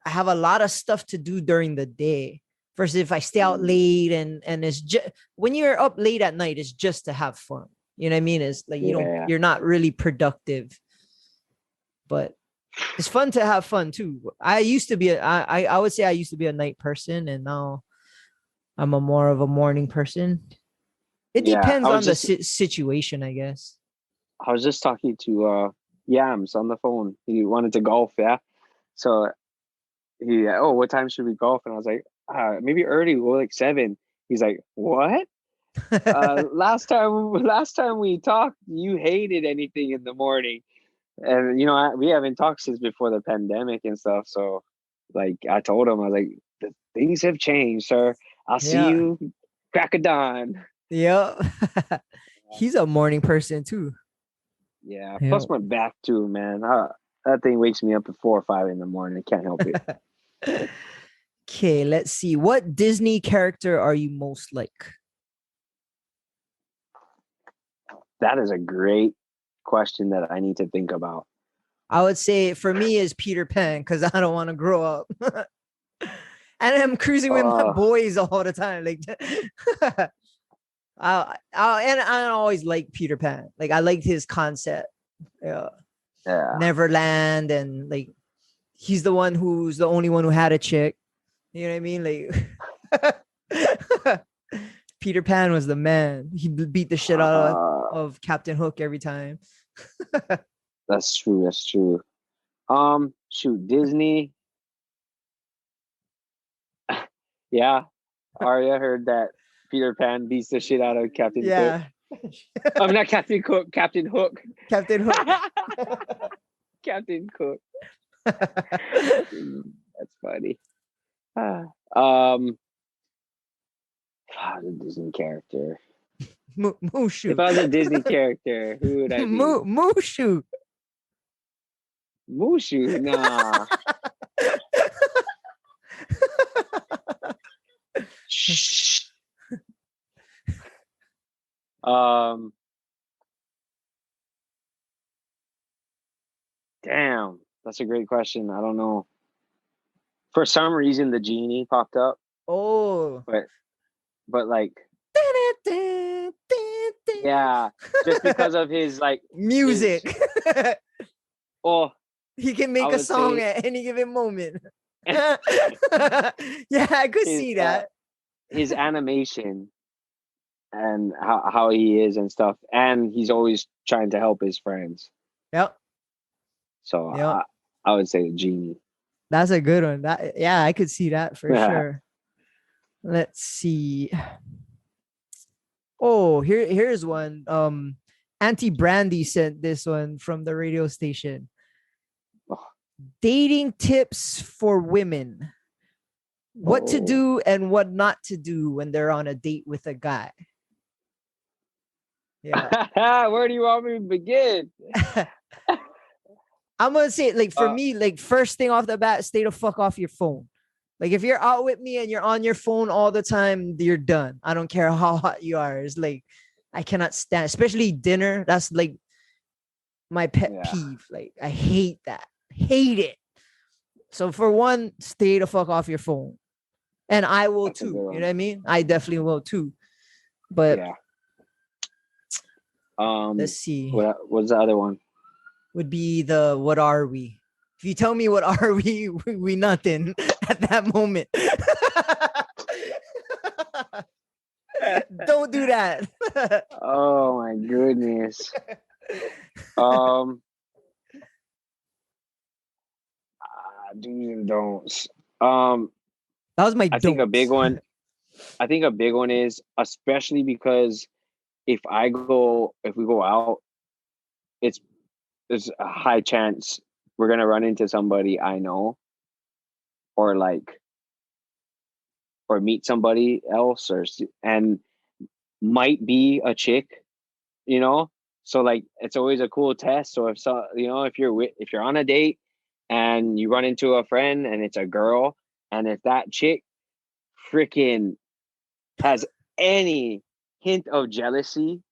I have a lot of stuff to do during the day. Versus if I stay out mm, late and it's just when you're up late at night, it's just to have fun. You know what I mean? It's like yeah. you're not really productive, but it's fun to have fun too. I used to be I would say I used to be a night person, and now I'm a more of a morning person. It Yeah. depends on the situation, I guess. I was just talking to Yams on the phone. He wanted to golf, yeah. So oh, what time should we golf? And I was like, maybe early, well, like 7. He's like, what? Last time we talked, you hated anything in the morning. And we haven't talked since before the pandemic and stuff. So, like, I told him, I was like, things have changed, sir. I'll see Yeah, you crack of dawn. yeah. He's a morning person too. Yeah. Yeah. Plus my back too, man. That thing wakes me up at 4 or 5 in the morning. I can't help it. Okay, let's see. What Disney character are you most like? That is a great question that I need to think about. I would say for me is Peter Pan because I don't want to grow up. And I'm cruising with my Uh, boys all the time. Like, and I always like Peter Pan. Like, I liked his concept. Yeah, yeah. Neverland, and like, he's the one who's the only one who had a chick. You know what I mean? Like, Peter Pan was the man. He beat the shit out Uh, of Captain Hook every time. that's true. That's true. Shoot, Disney. Yeah, Arya heard that Peter Pan beats the shit out of Captain Cook. Yeah, I'm not Captain Cook, Captain Hook. Captain Hook. Captain Cook. That's funny. Ah, Um, the Disney character. If Mushu. I was a Disney character, who would I be? Mushu. Mushu? Nah. Shh. Um. Damn, that's a great question. I don't know. For some reason, the genie popped up, Oh. but like, yeah, just because of his like his. Music. Oh, He can I make a would song say at any given moment. Yeah, I could his see that. his animation and how he is and stuff, and he's always trying to help his friends. Yep. So Yep. I would say the genie. That's a good one. Yeah, I could see that for Yeah. sure. Let's see. Oh, here's one. Auntie Brandy sent this one from the radio station. Dating tips for women. What to Oh. do and what not to do when they're on a date with a guy. Yeah. Where do you want me to begin? I'm gonna say like for me, like first thing off the bat, stay the fuck off your phone. Like if you're out with me and you're on your phone all the time, you're done. I don't care how hot you are. It's like I cannot stand, especially dinner. That's like my pet Yeah. peeve. Like I hate that. Hate it. So for one, stay the fuck off your phone. And I will That's a too. good You one. know what I mean? I definitely will too. But Yeah. let's see. What's the other one? Would be the what are we? If you tell me what are we nothing at that moment. Don't do that. Oh my goodness. Um, do's and don'ts. That was my I think a big don'ts. one. I think a big one is, especially because if we go out, it's there's a high chance we're gonna run into somebody I know, or like, or meet somebody else, and might be a chick, you know. So like, it's always a cool test. So if you're on a date and you run into a friend and it's a girl, and if that chick freaking has any hint of jealousy,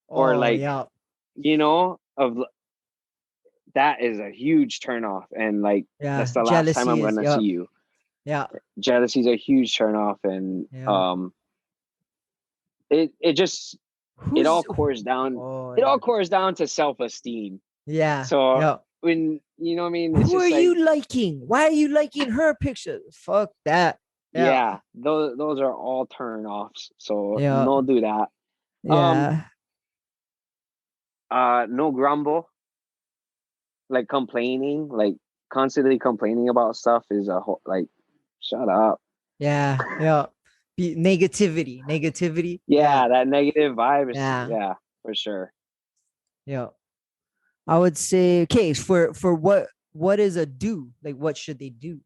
or Oh like, yeah, of that, is a huge turnoff. And like, yeah. that's the last time I'm Jealousy is gonna see yep, you. yeah, Jealousy is a huge turnoff. And yeah. it just, it Who's all cores down oh it yeah, all cores down to self-esteem. yeah, So yeah. when, you know what I mean, it's Who are just like, you liking? Why are you liking her pictures? Fuck that. Yeah, yeah, those are all turn offs. So yeah, no, do that. um yeah, no grumble, like complaining, like constantly complaining about stuff is a whole, like, shut up. yeah, yeah. Negativity, negativity. Yeah, Yeah, that negative vibe is, yeah, yeah, for sure. yeah. I would say okay for what is a do? Like what should they do?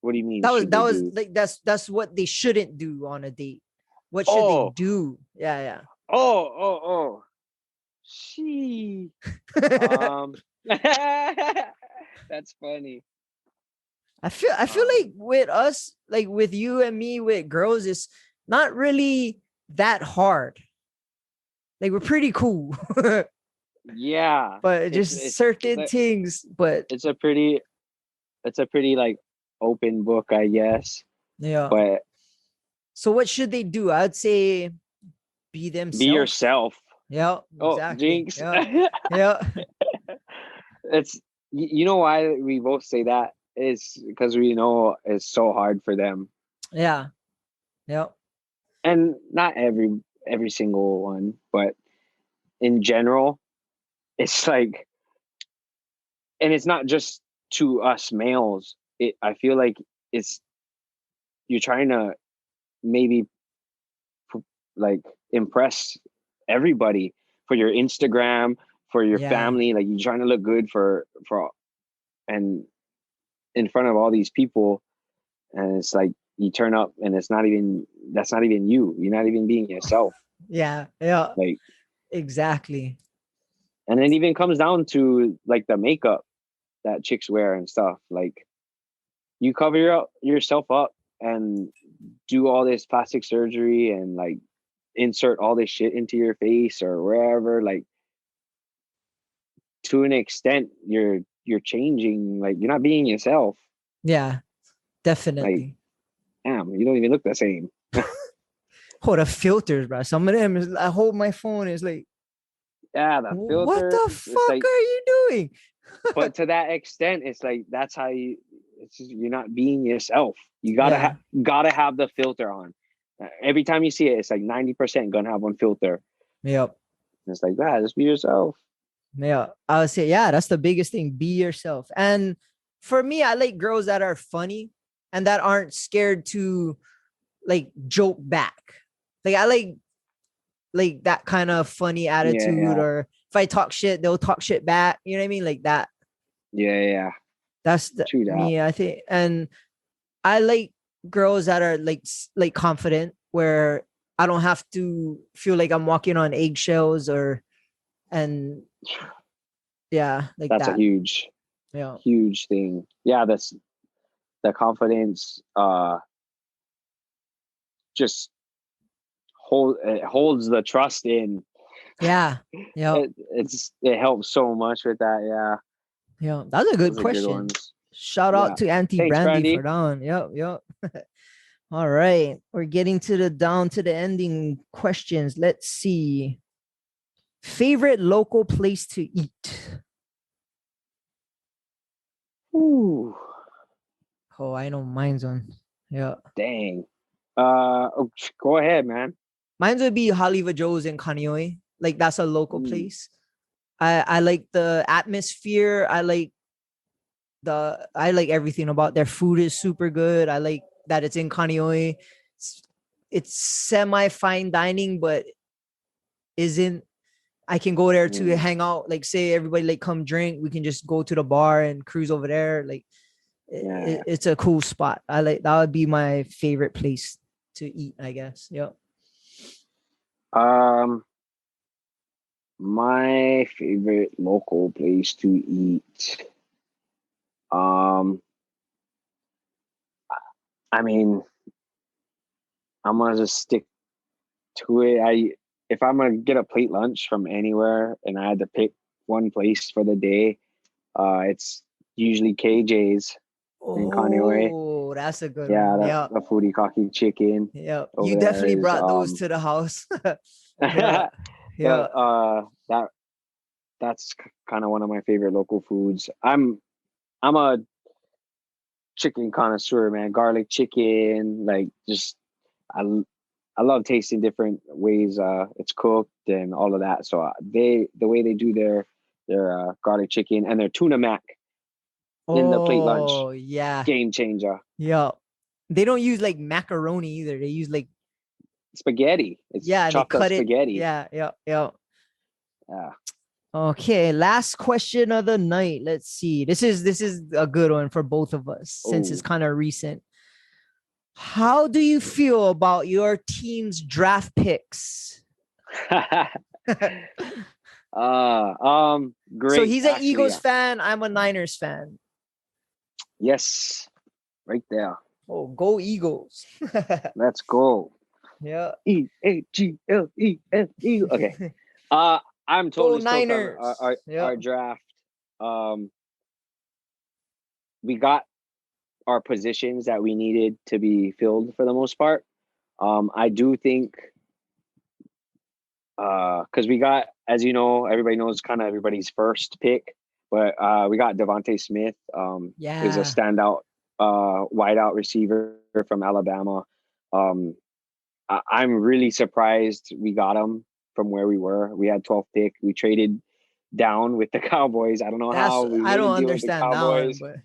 What do you mean, That was should they that was do? like that's what they shouldn't do on a date. What should they Oh, do? Yeah, oh, she, yeah. um that's funny. I feel like um with us, like with you and me, with girls, it's not really that hard. Like we're pretty cool, yeah, but just certain things. But it's a pretty, like, open book, I guess. yeah. But So what should they do? I'd say be be themselves. yourself. Yeah, Oh, exactly. jinx. Yeah, yeah, It's, you know why we both say that is because we know it's so hard for them. yeah, yeah, And not every single one, but in general, it's like, and it's not just to us males. I feel like it's, you're trying to maybe, like, impress everybody for your Instagram, for your yeah, family. Like, you're trying to look good and in front of all these people, and it's like, you turn up and that's not even you. You're not even being yourself. yeah, yeah. Like, Exactly. and it even comes down to like the makeup that chicks wear and stuff. Like, you cover yourself up and do all this plastic surgery and like insert all this shit into your face or wherever, like, to an extent you're changing, like, you're not being yourself. Yeah, Like, definitely. damn, you don't even look the same. Hold the filters, bro. Some of them is I hold my phone is like, Yeah, the what filters, the it's fuck like, are you doing? but to that extent, it's like, that's how it's just, you're not being yourself. You Yeah. gotta have the filter on. Every time you see it, it's like 90% gonna have one filter. Yep. And it's like, that, just be yourself. Yeah. I would say, yeah, that's the biggest thing. Be yourself. And for me, I like girls that are funny and that aren't scared to like joke back. Like I like that kind of funny Yeah, attitude, yeah, or if I talk shit, they'll talk shit back. You know what I mean? Like that. yeah, yeah. That's the True that. me, I think. And I like girls that are like confident where I don't have to feel like I'm walking on eggshells or and yeah, like That's a that. huge, Yeah. huge thing. Yeah, that's the confidence. Just it holds the trust in. Yeah. Yeah. It helps so much with that. Yeah, Yeah. That's a good those are good question. ones. Shout Yeah. out to Auntie Thanks, Brandy for Brandy. that one. Yep. Yep. All right. We're getting to the down to the ending questions. Let's see. Favorite local place to eat? Ooh, Oh, I know mine's one. Yeah. dang. Go ahead, man. Mine's would be Haliva Joe's in Kaneohe. Like that's a local Mm, place. I like the atmosphere. I like everything about their food is super good. I like that it's in Kaneohe. It's semi fine dining, but isn't. I can go there to mm, hang out. Like say everybody like come drink. We can just go to the bar and cruise over there. Like yeah. it's a cool spot. I like that would be my favorite place to eat. I guess. Yep. Um, my favorite local place to eat. Um, I mean, I'm gonna just stick to it. If I'm gonna get a plate lunch from anywhere and I had to pick one place for the day, it's usually KJ's in Kaneohe. Oh, that's a good Yeah, one. Yeah. the foodie cocky chicken Yeah. You over there definitely is brought those to the house. Yeah. the Yeah. that that's kind of one of my favorite local foods. I'm a chicken connoisseur, man. Garlic chicken, like just I I love tasting different ways it's cooked and all of that. So the way they do their garlic chicken and their tuna mac in the plate lunch, Oh, yeah. game changer. Yeah. They don't use like macaroni either. They use like, Spaghetti. It's yeah, they chopped up cut it. spaghetti. Yeah. Yeah. Yeah. Yeah. Okay. Last question of the night. Let's see. This is a good one for both of us since it's Oh. kind of recent. How do you feel about your team's draft picks? So Great. he's an Actually, Eagles fan. I'm a Niners fan. yes, right there. Oh, go Eagles. Let's go. Yeah. Eagles. Okay. Uh, I'm Go totally stoked on Niners. Yeah. our draft. Um, we got our positions that we needed to be filled for the most part. I do think because we got, as you know, everybody knows kind of everybody's first pick, but we got Devontae Smith, is a Yeah. standout wideout receiver from Alabama. Um, I'm really surprised we got him from where we were. We had 12th pick. We traded down with the Cowboys. I don't know That's how we I made a don't deal with the understand that one, Cowboys, but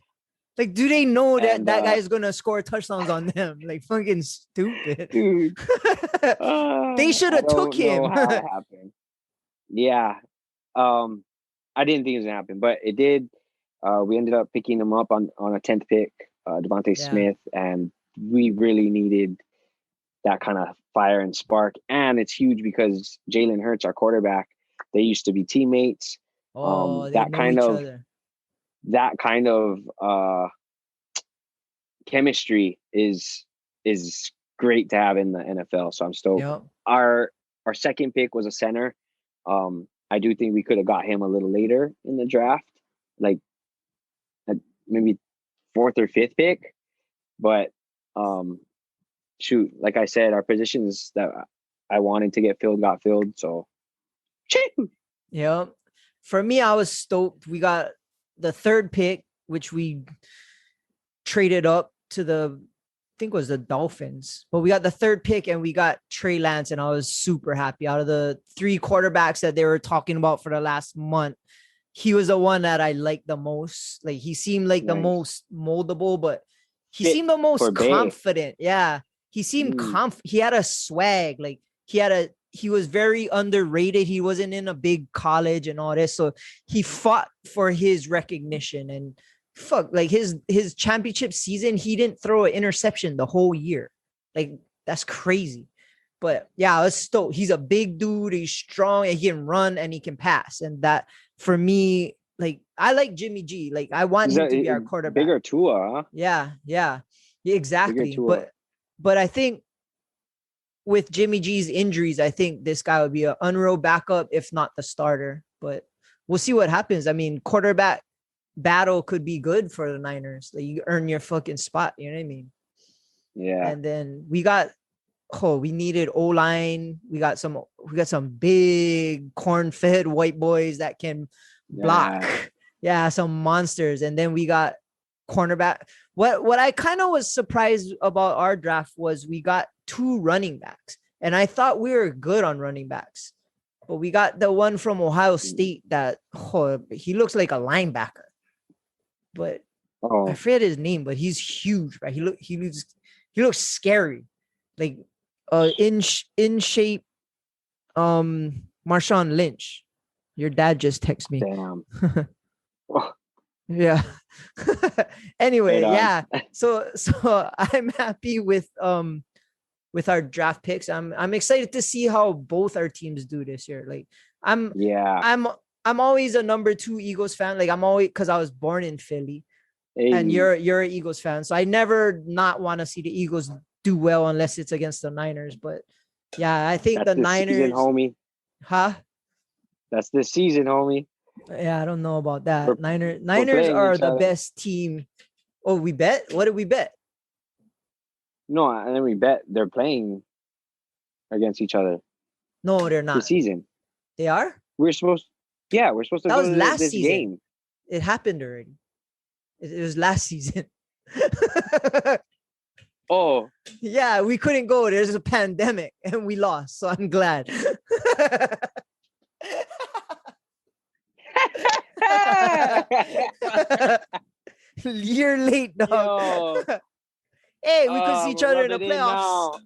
like, do they know that and that guy is gonna score touchdowns on them? Like fucking stupid. dude, They should I have took don't know him. how it happened. Yeah, um, I didn't think it was gonna happen, but it did. We ended up picking him up on a 10th pick, Devontae Yeah. Smith, and we really needed that kind of fire and spark. And it's huge because Jalen Hurts, our quarterback, they used to be teammates. Oh, they That know kind each of other. chemistry is great to have in the NFL. So I'm stoked. Yep. Our second pick was a center. I do think we could have got him a little later in the draft, like maybe fourth or fifth pick. But shoot, like I said, our positions that I wanted to get filled got filled. So, Yep. For me, I was stoked. We got the third pick, which we traded up to I think it was the Dolphins, but we got the third pick and we got Trey Lance, and I was super happy. Out of the three quarterbacks that they were talking about for the last month, he was the one that I liked the most. Like he seemed like the nice most moldable, but he fit seemed the for most Bay. confident. Yeah. He seemed Mm, he had a swag. Like he was very underrated. He wasn't in a big college and all this. So he fought for his recognition, and fuck, like his championship season, he didn't throw an interception the whole year. Like that's crazy. But yeah, I was stoked. He's a big dude. He's strong and he can run and he can pass. And that for me, like I like Jimmy G. Like I want he's him to a be our quarterback. bigger Tua, huh? Yeah, yeah, yeah, Bigger exactly. Tua. But I think with Jimmy G's injuries, I think this guy would be an unreal backup, if not the starter. But we'll see what happens. I mean, quarterback battle could be good for the Niners. Like you earn your fucking spot. You know what I mean? Yeah, And then we needed O-line. We got some big corn-fed white boys that can block. yeah. Yeah, some monsters. And then we got cornerback. What I kind of was surprised about our draft was we got 2 running backs, and I thought we were good on running backs, but we got the one from Ohio State that he looks like a linebacker, but I forget his name, but he's huge, right? He looks scary, like in shape. Marshawn Lynch, your dad just texted me. Damn. Yeah. Anyway, Right yeah. So I'm happy with our draft picks. I'm excited to see how both our teams do this year. Like I'm always a number 2 Eagles fan. Like I'm always, because I was born in Philly. Hey. And you're an Eagles fan. So I never not want to see the Eagles do well unless it's against the Niners. But yeah, I think the Niners, season, homie. Huh? That's this season, homie. Yeah, I don't know about that. Niners playing are each the other. best team. Oh, we bet? What did we bet? No, and then we bet they're playing against each other No, they're not. this season. They are? We're supposed to That go was to last this season. game. It happened already. It was last season. Oh. Yeah, we couldn't go. There's a pandemic and we lost. So I'm glad. Year late, dog. Hey, we could see each other in the playoffs.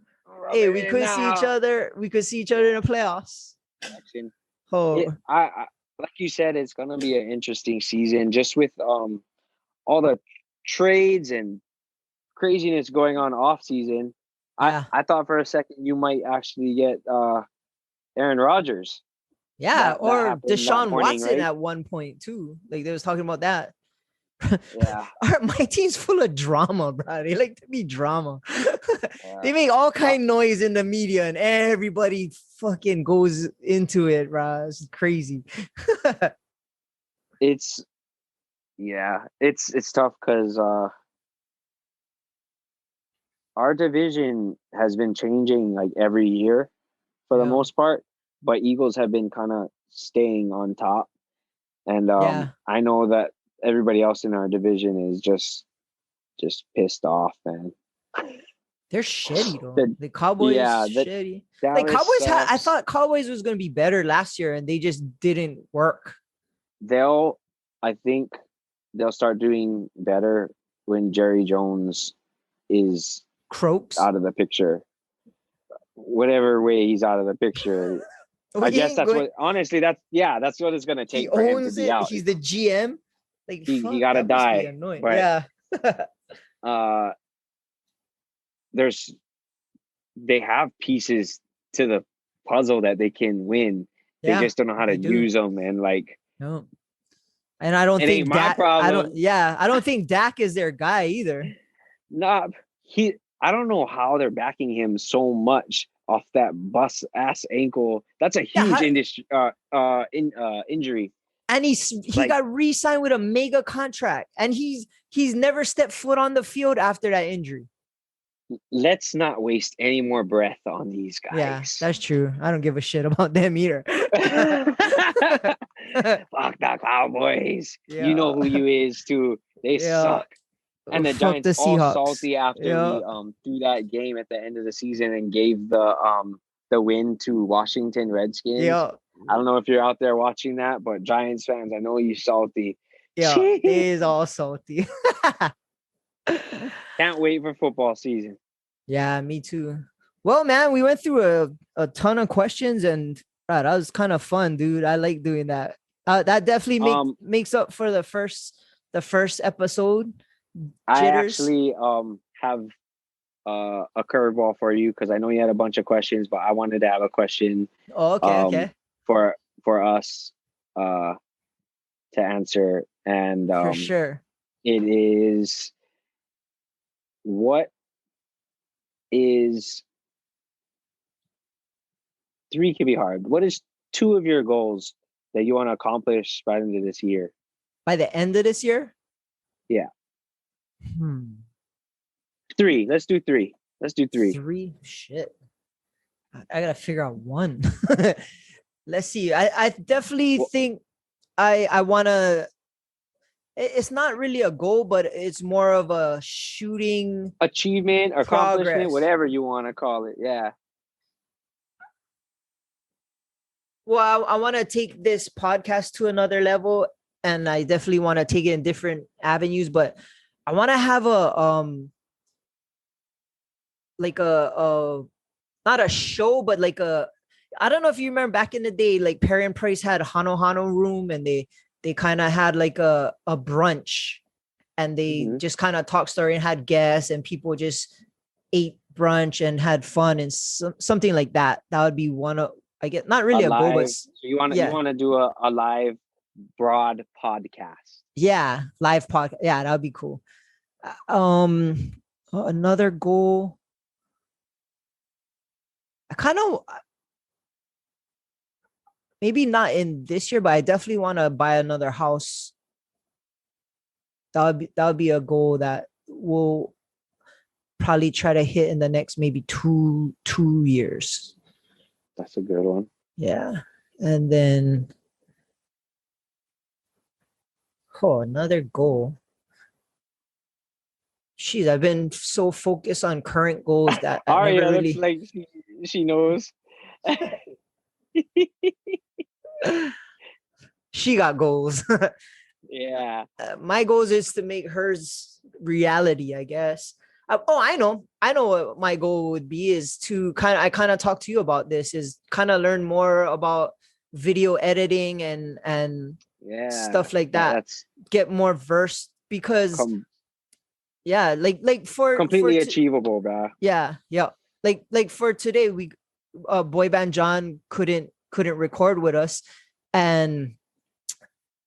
Hey, we could see each other. We could see each other in the playoffs. I like you said, it's gonna be an interesting season, just with all the trades and craziness going on off season. Yeah. I thought for a second you might actually get Aaron Rodgers. Yeah, or Deshaun Watson, right? at one point too. Like they was talking about that. Yeah. My team's full of drama, bro. They like to be drama. Yeah. They make all kind of noise in the media and everybody fucking goes into it, bro. It's crazy. It's tough because our division has been changing like every year for the most part, but Eagles have been kind of staying on top. And I know that everybody else in our division is just pissed off, man. They're shitty though. The Cowboys shitty. Dallas like Cowboys I thought Cowboys was gonna be better last year and they just didn't work. I think they'll start doing better when Jerry Jones is croaks out of the picture. Whatever way he's out of the picture. I guess that's what honestly that's what it's gonna take for him to be out. He's the GM. Like he gotta die. But, yeah. They have pieces to the puzzle that they can win. They just don't know how to use them, and no. And I don't think Dak. I don't think Dak is their guy either. Nah, I don't know how they're backing him so much off that bust ass ankle. That's a huge injury. And he got re-signed with a mega contract, and he's never stepped foot on the field after that injury. Let's not waste any more breath on these guys. Yeah, that's true. I don't give a shit about them either. Fuck the Cowboys. Yeah. You know who you is too. They suck. And the Giants all salty after we threw that game at the end of the season and gave the win to Washington Redskins. Yeah. I don't know if you're out there watching that, but Giants fans, I know you salty. Yeah, it is all salty. Can't wait for football season. Yeah, me too. Well, man, we went through a ton of questions, and that was kind of fun, dude. I like doing that. That definitely makes up for the first episode. I actually have a curveball for you because I know you had a bunch of questions, but I wanted to have a question. Oh, okay. For us to answer, and for sure, it is. What is 3 can be hard. What is 2 of your goals that you want to accomplish by the end of this year? By the end of this year? Yeah. 3. Let's do 3. 3? Shit. I gotta figure out 1. Let's see. I definitely think I wanna it's not really a goal, but it's more of a shooting Achievement, accomplishment, progress. whatever you want to call it. Yeah. Well, I want to take this podcast to another level, and I definitely want to take it in different avenues, but I want to have a like a not a show, but like a, I don't know if you remember back in the day, like Perry and Price had Hano Hano Room, and they kind of had like a brunch, and they Hmm. just kind of talked story and had guests, and people just ate brunch and had fun, and something like that. That would be one of, I get, not A really a goal, but live. So you yeah, want to do a live broad podcast. yeah, live podcast. Yeah, that would be cool. Um, another goal. I kind of, maybe not in this year, but I definitely want to buy another house. That would be a goal that we'll probably try to hit in the next maybe two years. That's a good one. Yeah. And then, another goal. Jeez, I've been so focused on current goals that I never Aria looks really. like she knows. She got goals. Yeah. My goals is to make hers reality, I guess. I know what my goal would be is to I kind of talked to you about this, is kind of learn more about video editing and Yeah. stuff like that. That's Get more versed, because yeah, like for completely achievable, bro. yeah, yeah, like for today, we boy band John couldn't record with us, and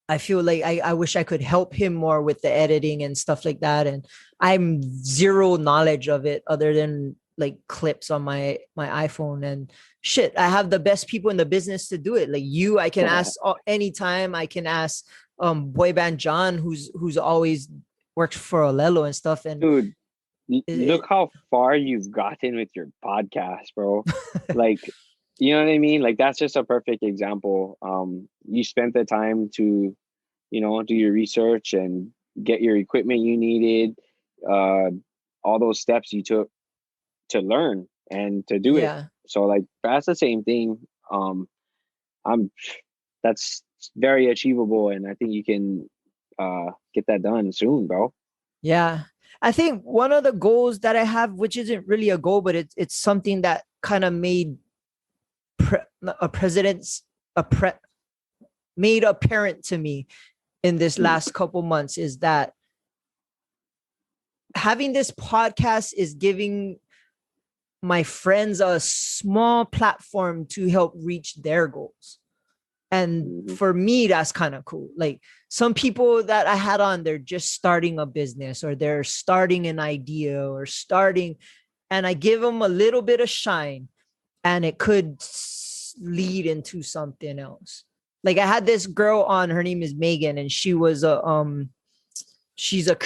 I feel like I wish I could help him more with the editing and stuff like that. And I'm zero knowledge of it other than like clips on my iPhone and shit. I have the best people in the business to do it. Like you, I can ask anytime. I can ask boy band John, who's always worked for Olelo and stuff. And Dude, it, look how far you've gotten with your podcast, bro. Like, you know what I mean? Like that's just a perfect example. You spent the time to, do your research and get your equipment you needed, uh, all those steps you took to learn and to do it. yeah. So like that's the same thing. I'm That's very achievable, and I think you can get that done soon, bro. Yeah. I think one of the goals that I have, which isn't really a goal, but it's something that kind of made a president's a pre made apparent to me in this last couple months, is that having this podcast is giving my friends a small platform to help reach their goals. And Mhm. for me, that's kind of cool. Like some people that I had on, they're just starting a business, or they're starting an idea, or starting, and I give them a little bit of shine, and it could lead into something else. Like I had this girl on, her name is Megan, and she's a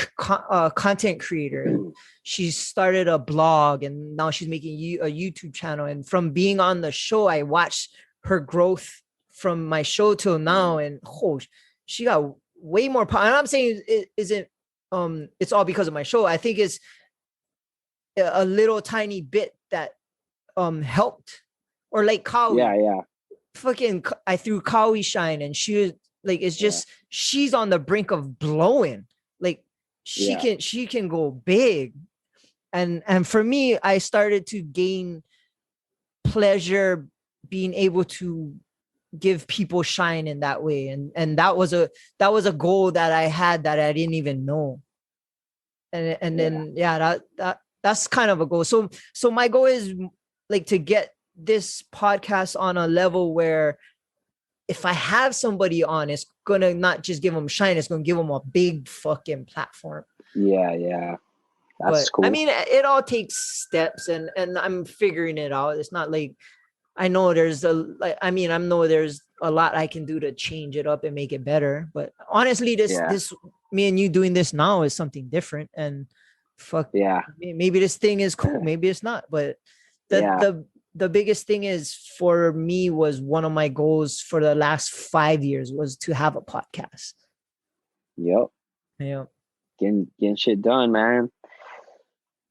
content creator, and she started a blog, and now she's making a YouTube channel. And from being on the show, I watched her growth from my show till now, and she got way more power. And I'm saying it isn't it's all because of my show. I think it's a little tiny bit that helped. Or like Yeah, Kawi, yeah, fucking, I threw Kawi shine, and she was like, it's yeah, just, she's on the brink of blowing. Like yeah, she can go big. And for me, I started to gain pleasure being able to give people shine in that way. And that was a goal that I had that I didn't even know. And yeah, then yeah, that's kind of a goal. So my goal is like to get this podcast on a level where if I have somebody on, it's gonna not just give them shine, it's gonna give them a big fucking platform. yeah, yeah. That's But I cool. mean, it all takes steps, and I'm figuring it out. It's not like I know I know there's a lot I can do to change it up and make it better. But honestly, Yeah, this me and you doing this now is something different. And fuck, yeah, maybe this thing is cool, maybe it's not. But the yeah. the the biggest thing is, for me, was one of my goals for the last 5 years was to have a podcast. Yep. Yeah. getting shit done, man.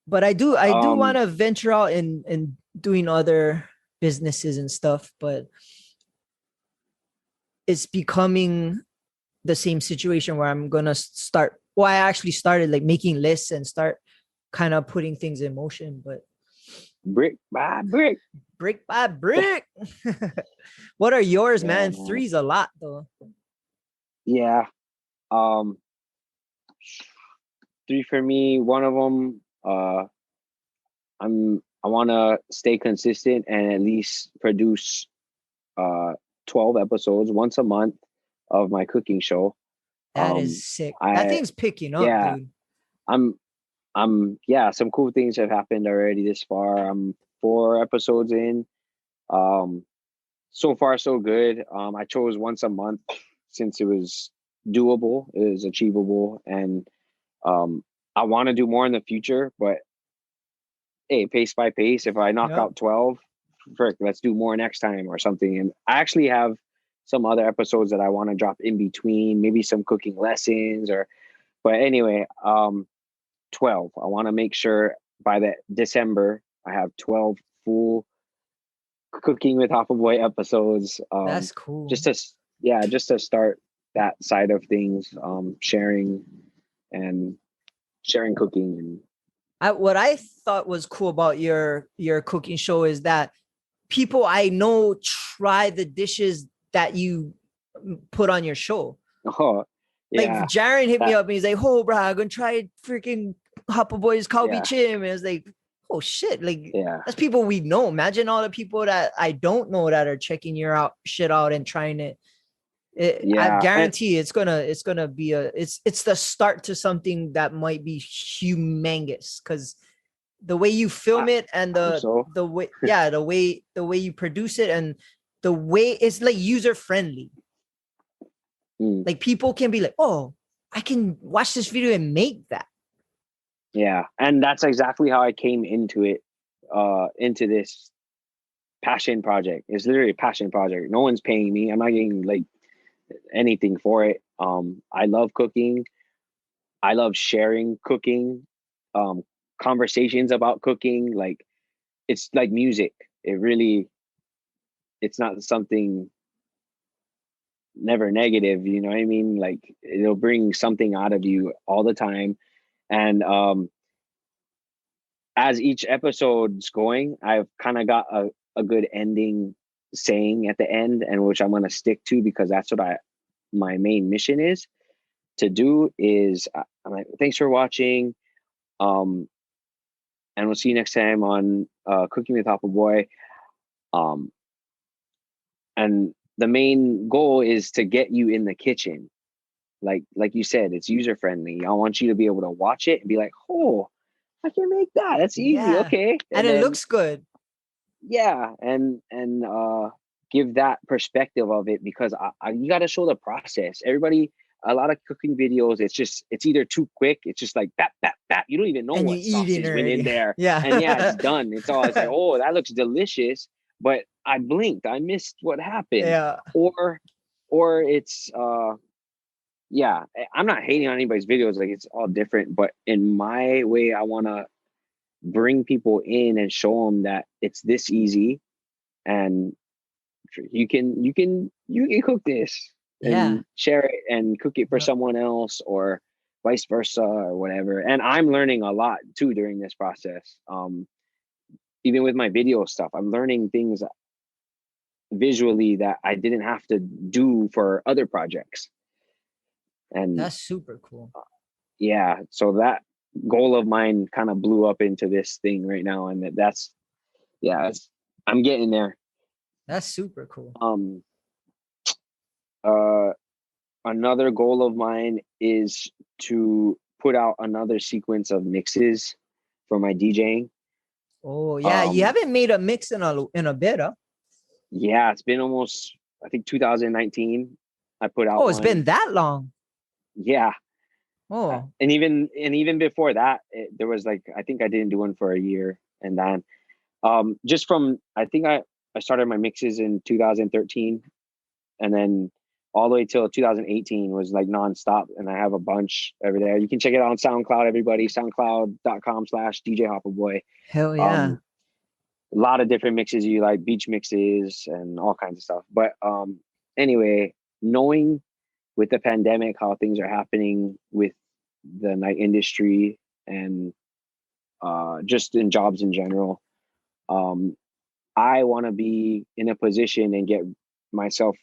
But I do want Um, to venture out and doing other businesses and stuff, but it's becoming the same situation where I'm gonna start. Well, I actually started like making lists and start kind of putting things in motion, but brick by brick. brick by brick. What are yours, Yeah, man? man. Three's a lot though. Yeah. Um, three for me. One of them. I want to stay consistent and at least produce uh 12 episodes once a month of my cooking show. That is Um, sick. That I thing's picking up, yeah, dude. I'm yeah, some cool things have happened already this far. I'm 4 episodes in. Um, so far so good. I chose once a month since it was doable, it was achievable, and um, I want to do more in the future. But hey, pace by pace. If I knock Yep. out 12, frick, let's do more next time or something. And I actually have some other episodes that I want to drop in between, maybe some cooking lessons or. But anyway, 12. I want to make sure by the December I have 12 full cooking with Hopper Boy episodes. That's cool. Just to yeah, just to start that side of things, sharing and sharing cooking and What I thought was cool about your cooking show is that people I know try the dishes that you put on your show. oh Like yeah, Jaren hit me that up and he's like, "Oh, bro, I'm gonna try freaking Hopper Boy's Kalbi yeah, Chim." And it's like, "Oh shit!" Like yeah, that's people we know. Imagine all the people that I don't know that are checking your out shit out and trying it. I yeah, and guarantee it's gonna be it's the start to something that might be humongous because the way you I, film it and I hope so. the way the way you produce it and the way it's like user friendly. Mm, Like people can be like, oh, I can watch this video and make that. yeah, and that's exactly how I came into it, into this passion project. It's literally a passion project. No one's paying me. I'm not getting like anything for it. I love cooking. I love sharing cooking, um, conversations about cooking. Like it's like music. It really, it's not something never negative. You know what I mean? Like it'll bring something out of you all the time. And as each episode's going, I've kind of got a good ending saying at the end, and which I'm gonna stick to because that's what my main mission is to do. Is I'm like, thanks for watching. Um, and we'll see you next time on Cooking with Apple Boy. Um, and the main goal is to get you in the kitchen. Like you said, it's user friendly. I want you to be able to watch it and be like, oh, I can make that. That's easy. Yeah. Okay. And And it then looks good. yeah, and give that perspective of it because you got to show the process. Everybody, a lot of cooking videos, it's either too quick. It's just like bat bat bat. You don't even know And you what eating sauces went in already. there, and yeah, it's Yeah. done. It's like, oh, that looks delicious, but I blinked, I missed what happened, Yeah. or it's yeah. I'm not hating on anybody's videos. Like it's all different, but in my way, I want to bring people in and show them that it's this easy and you can cook this Yeah. and share it and cook it for Yep. someone else or vice versa or whatever. And I'm learning a lot too during this process. Even with my video stuff, I'm learning things visually that I didn't have to do for other projects. And That's super cool. yeah, so that goal of mine kind of blew up into this thing right now, and that's yeah, I'm getting there. That's super cool. Um, uh, Another goal of mine is to put out another sequence of mixes for my DJing. Oh yeah, you Um, haven't made a mix in a bit, huh? yeah, it's been almost I think 2019. I put out Oh, it's one. been that long. Yeah, Oh, and even before that, there was like I think I didn't do one for a year, and then just from I think I started my mixes in 2013, and then all the way till 2018 was like nonstop. And I have a bunch over there. You can check it out on SoundCloud, everybody, soundcloud.com/DJ Hopper Boy. Hell yeah. A lot of different mixes you like, beach mixes and all kinds of stuff. But anyway, knowing with the pandemic how things are happening with the night industry and just in jobs in general, I want to be in a position and get myself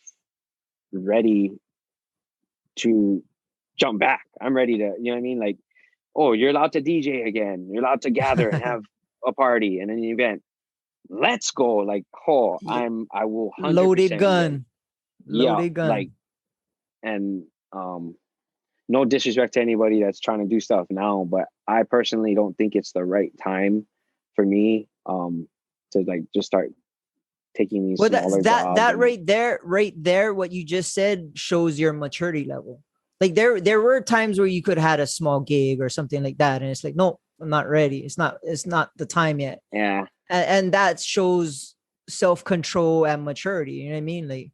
ready to jump back. I'm ready to, you know what I mean? Like, oh, you're allowed to DJ again. You're allowed to gather and have a party and an event. Let's go. Like, oh, Yeah. I will 100% Loaded gun. Loaded gun. like, and no disrespect to anybody that's trying to do stuff now, but I personally don't think it's the right time for me to like just start taking these smaller jobs. That right there, what you just said shows your maturity level. Like there were times where you could have had a small gig or something like that, and it's like, no, I'm not ready. It's not the time yet. Yeah. And that shows self-control and maturity. You know what I mean? Like,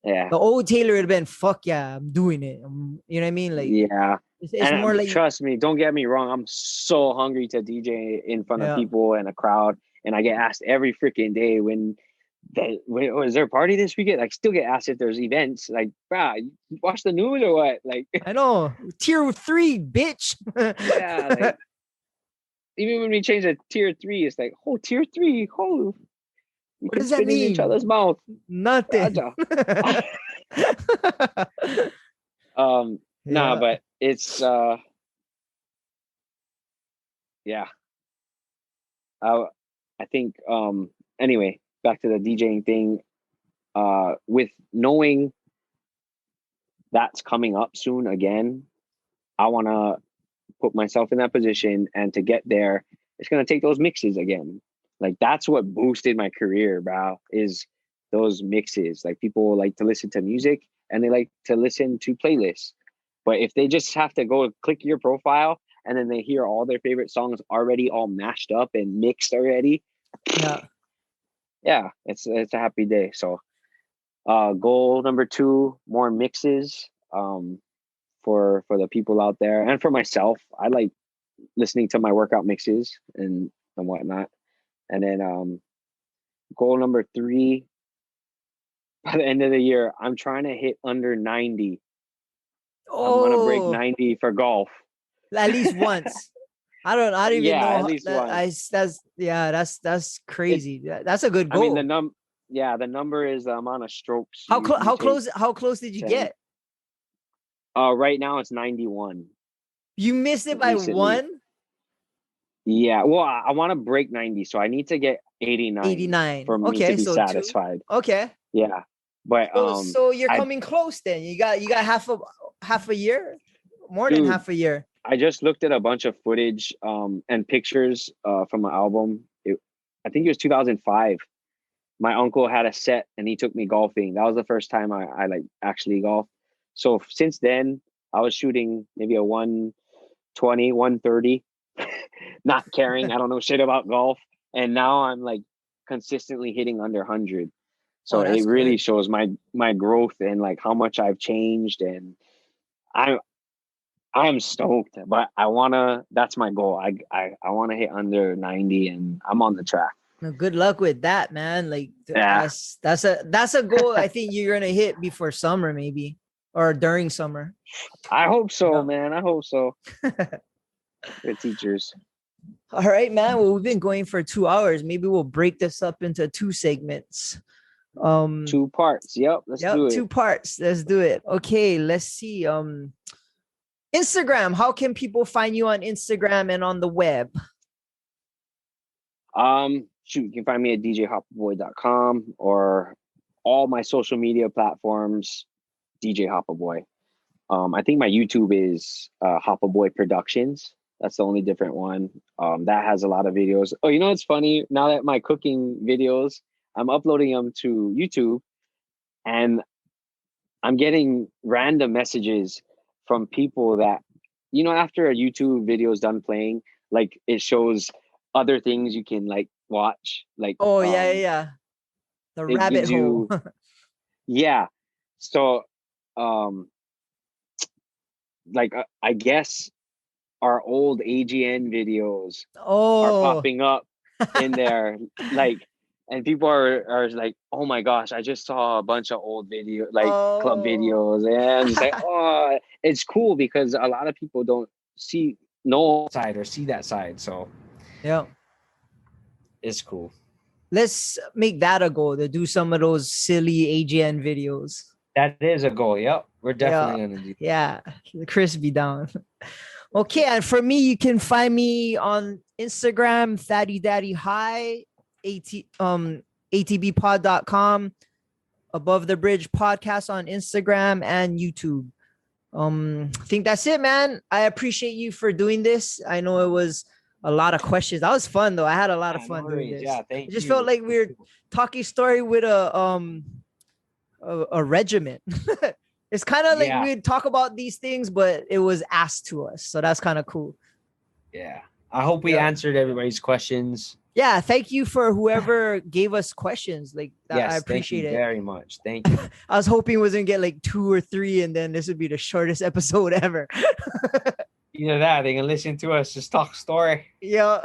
yeah, the old Taylor would have been, fuck yeah, I'm doing it. You know what I mean? Like, yeah. It's more like, trust me, don't get me wrong. I'm so hungry to DJ in front of Yeah. people and a crowd, and I get asked every freaking day when is there a party this weekend? Like, still get asked if there's events. Like, bruh, you watch the news or what? Like, I know, tier 3, bitch. yeah. Like, even when we change to tier 3, it's like, oh, tier 3, oh, we What can does that spit in mean? each other's mouth. Nothing. Nah, but it's yeah. I think anyway, back to the DJing thing. With knowing that's coming up soon again, I want to put myself in that position, and to get there, it's gonna take those mixes again. Like, that's what boosted my career, bro. Is those mixes. Like, people like to listen to music and they like to listen to playlists. But if they just have to go click your profile and then they hear all their favorite songs already all mashed up and mixed already, yeah, it's a happy day. So goal number 2, more mixes for the people out there, and for myself. I like listening to my workout mixes and whatnot. And then goal number 3, by the end of the year, I'm trying to hit under 90. I'm gonna break 90 for golf. At least once. I don't even know. At least once. That's crazy. That's a good goal. I mean, the number is the amount of strokes. How close did you get? Right now it's 91. You missed it by recently. 1? Yeah, well, I want to break 90, so I need to get 89 for me to be satisfied. 2? Okay. Yeah. But so you're coming close then. You got half a year? More than half a year. I just looked at a bunch of footage and pictures from my album. I think it was 2005. My uncle had a set and he took me golfing. That was the first time I like actually golfed. So since then, I was shooting maybe a 120, 130, not caring. I don't know shit about golf. And now I'm like consistently hitting under 100. So it really shows my growth and like how much I've changed. And I'm stoked, but that's my goal. I want to hit under 90, and I'm on the track. Good luck with that, man. Like, that's a goal I think you're going to hit before summer, maybe, or during summer. I hope so, man. I hope so. Good teachers. All right, man. Well, we've been going for 2 hours. Maybe we'll break this up into 2 segments. 2 parts. Yep. Let's do it. 2 parts. Let's do it. Okay. Let's see. Instagram. How can people find you on Instagram and on the web? You can find me at djhopperboy.com or all my social media platforms, DJ Hopperboy. I think my YouTube is Hopperboy Productions. That's the only different one. That has a lot of videos. Oh, you know what's funny? Now that my cooking videos, I'm uploading them to YouTube, and I'm getting random messages from people that, you know, after a YouTube video is done playing, like it shows other things you can like watch. Like, the rabbit hole. Yeah. So like I guess our old AGN videos are Oh, popping up in there, like, and people are like, oh my gosh, I just saw a bunch of old club oh. videos, and I'm just like, oh, it's cool because a lot of people don't know side or see that side, so Yeah. it's cool. Let's make that a goal to do some of those silly AGN videos. That is a goal. Yep, we're Yeah. definitely gonna do. Yeah. Chris be down. Okay, and for me, you can find me on Instagram, Thaddy Daddy High, atbpod.com, Above the Bridge podcast on Instagram and YouTube. I think that's it, man. I appreciate you for doing this. I know it was a lot of questions. That was fun though. I had a lot of Yeah, no fun doing worries. this. Yeah, thank It just you. felt like we were talking story with a regiment. It's kind of like Yeah. we'd talk about these things, but it was asked to us. So that's kind of cool. Yeah. I hope we Yeah. answered everybody's questions. Yeah, thank you for whoever gave us questions. Like that, Yes, I appreciate thank you it. very much. Thank you. I was hoping it was gonna get like 2 or 3, and then this would be the shortest episode ever. Either that, they can listen to us just talk story. Yeah.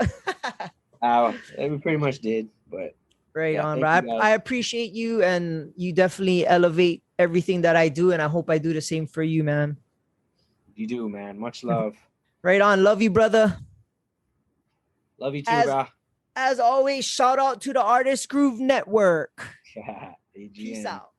We pretty much did, but Right yeah, on, thank bro. you I guys. appreciate you, and you definitely elevate everything that I do, and I hope I do the same for you, man. You do, man. Much love. Right on. Love you, brother. Love you too, bro. As always, shout out to the Artist Groove Network. AGN. Peace out.